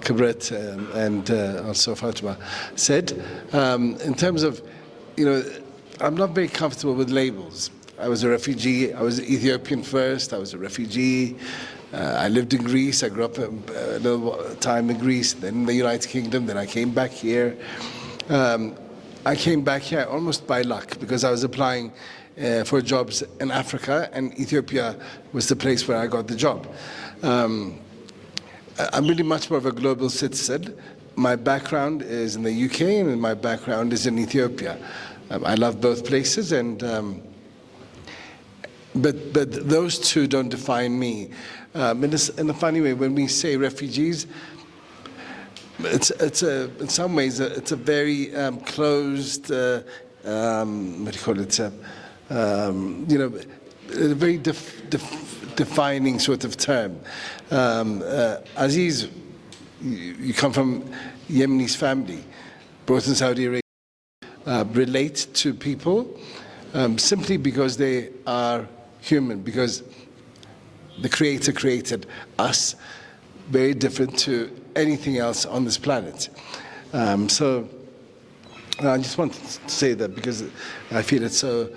Kibret and also Fatima said, in terms of, I'm not very comfortable with labels. I was a refugee. I was Ethiopian first. I was a refugee. I lived in Greece. I grew up a little time in Greece, then in the United Kingdom. Then I came back here. I came back here almost by luck, because I was applying for jobs in Africa, and Ethiopia was the place where I got the job. I'm really much more of a global citizen. My background is in the UK, and my background is in Ethiopia. I love both places, and but those two don't define me. In a funny way, when we say refugees, it's in some ways it's a very closed, what do you call it? A very defining sort of term. Aziz, you come from Yemeni's family, both in Saudi Arabia, relate to people simply because they are human, because the Creator created us very different to anything else on this planet. So I just wanted to say that, because I feel it so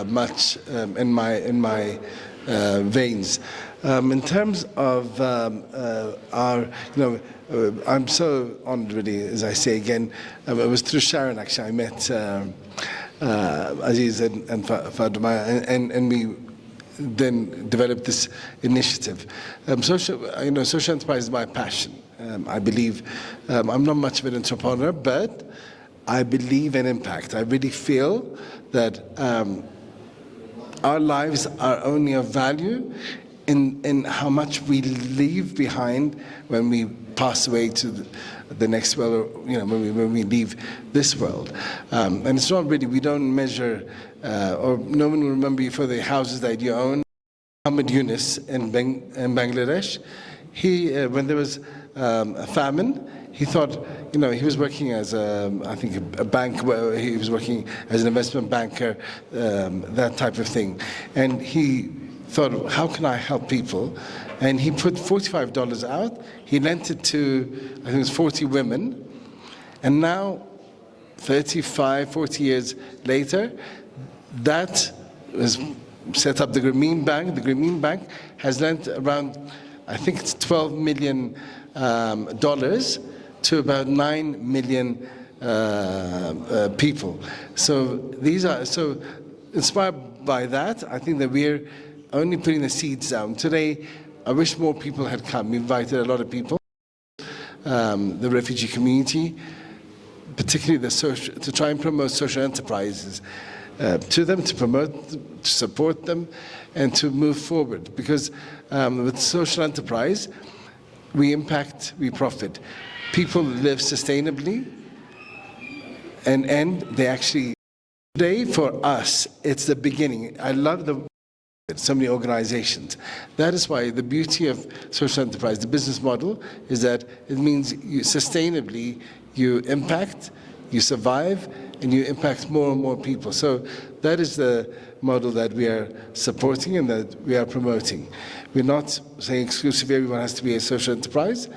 much in my veins. In terms of our, I'm so honored, really, as I say again. It was through Sharon, actually, I met Aziz and Fatima, and we then developed this initiative. Social enterprise is my passion. I believe I'm not much of an entrepreneur, but I believe in impact. I really feel that our lives are only of value in how much we leave behind when we pass away to the next world, or when we leave this world. And it's not really, we don't measure, or no one will remember you for the houses that you own. Muhammad Yunus in Bangladesh, when there was a famine, he thought, he was working as a bank, he was working as an investment banker, that type of thing. And he thought, how can I help people? And he put $45 out. He lent it to, I think it was 40 women. And now, 35, 40 years later, that was set up the Grameen Bank. The Grameen Bank has lent around, I think it's $12 million to about 9 million people. So inspired by that, I think that we're only putting the seeds down. Today, I wish more people had come. We invited a lot of people, the refugee community, particularly to try and promote social enterprises to them, to promote, to support them, and to move forward. Because with social enterprise, we impact, we profit. People live sustainably, and they actually, today for us, it's the beginning. I love so many organizations. That is why the beauty of social enterprise, the business model, is that it means sustainably you impact, you survive, and you impact more and more people. So that is the model that we are supporting and that we are promoting. We're not saying exclusively everyone has to be a social enterprise,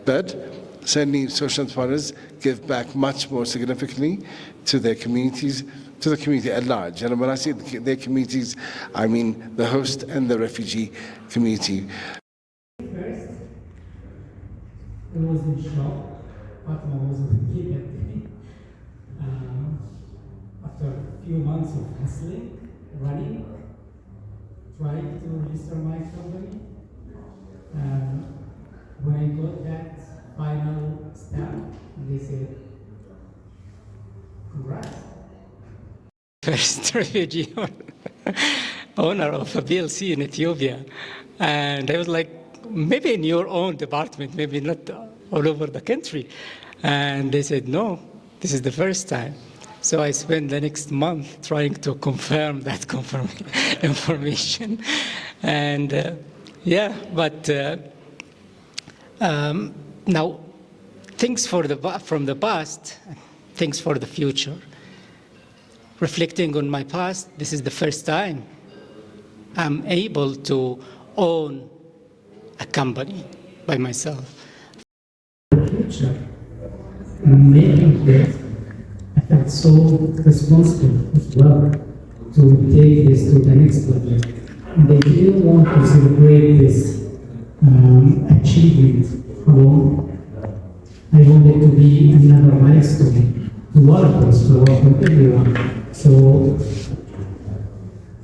but certainly social entrepreneurs give back much more significantly to their communities, to the community at large. And when I say their communities, I mean the host and the refugee community. First, I was in shock. Fatima was looking at me. After a few months of hustling, running, trying to register my company, when I got that final stamp, they said, congrats. First refugee owner of a PLC in Ethiopia. And I was like, maybe in your own department, maybe not all over the country. And they said, no, this is the first time. So I spent the next month trying to confirm that information. And now things from the past, things for the future. Reflecting on my past, this is the first time I'm able to own a company by myself. Making this, I felt so responsible as well to take this to the next level. And I didn't want to celebrate this achievement alone. I wanted to be another milestone to all of us, to welcome everyone. So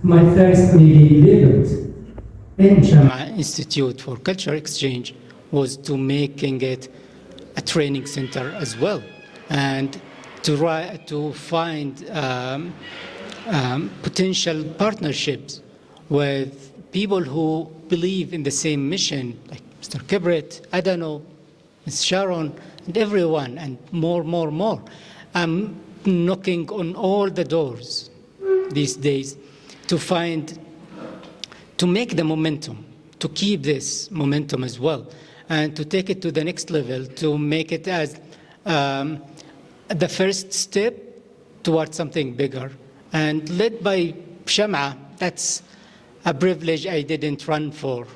my first event in Shama Institute for Culture Exchange was to making it a training center as well, and to find potential partnerships with people who believe in the same mission, like Mr. Kibret, Adano, Ms. Sharon, and everyone, and more. I'm knocking on all the doors these days to make the momentum, to keep this momentum as well, and to take it to the next level, to make it as the first step towards something bigger. And led by Shama, that's a privilege I didn't run for,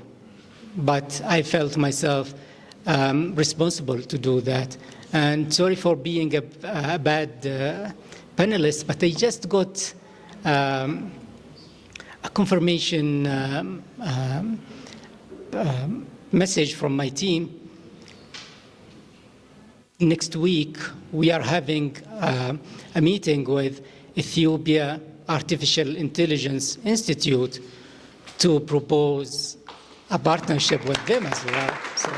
but I felt myself responsible to do that. And sorry for being a bad panelist, but I just got a confirmation message from my team. Next week, we are having a meeting with Ethiopia Artificial Intelligence Institute to propose a partnership with them as well. So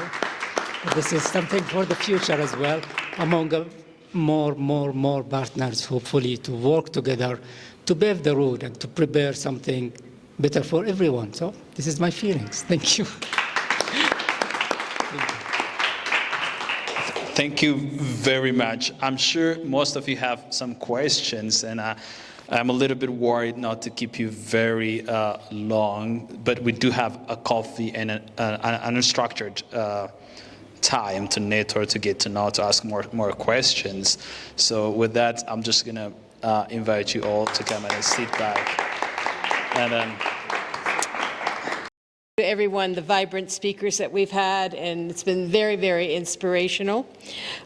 this is something for the future as well, among more partners, hopefully, to work together to pave the road and to prepare something better for everyone. So this is my feelings. Thank you. Thank you very much. I'm sure most of you have some questions, and I'm a little bit worried not to keep you very long, but we do have a coffee and an unstructured time to network, to get to know, to ask more questions. So with that, I'm just going to invite you all to come and sit back. And then to everyone, the vibrant speakers that we've had, and it's been very, very inspirational.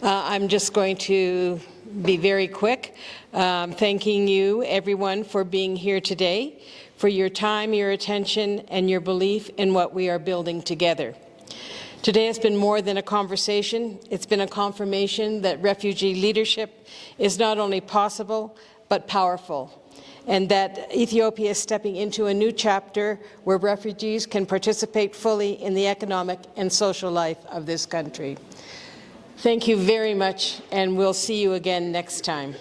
I'm just going to be very quick, thanking you, everyone, for being here today, for your time, your attention, and your belief in what we are building together. Today has been more than a conversation. It's been a confirmation that refugee leadership is not only possible, but powerful, and that Ethiopia is stepping into a new chapter where refugees can participate fully in the economic and social life of this country. Thank you very much, and we'll see you again next time.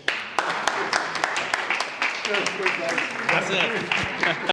that's it.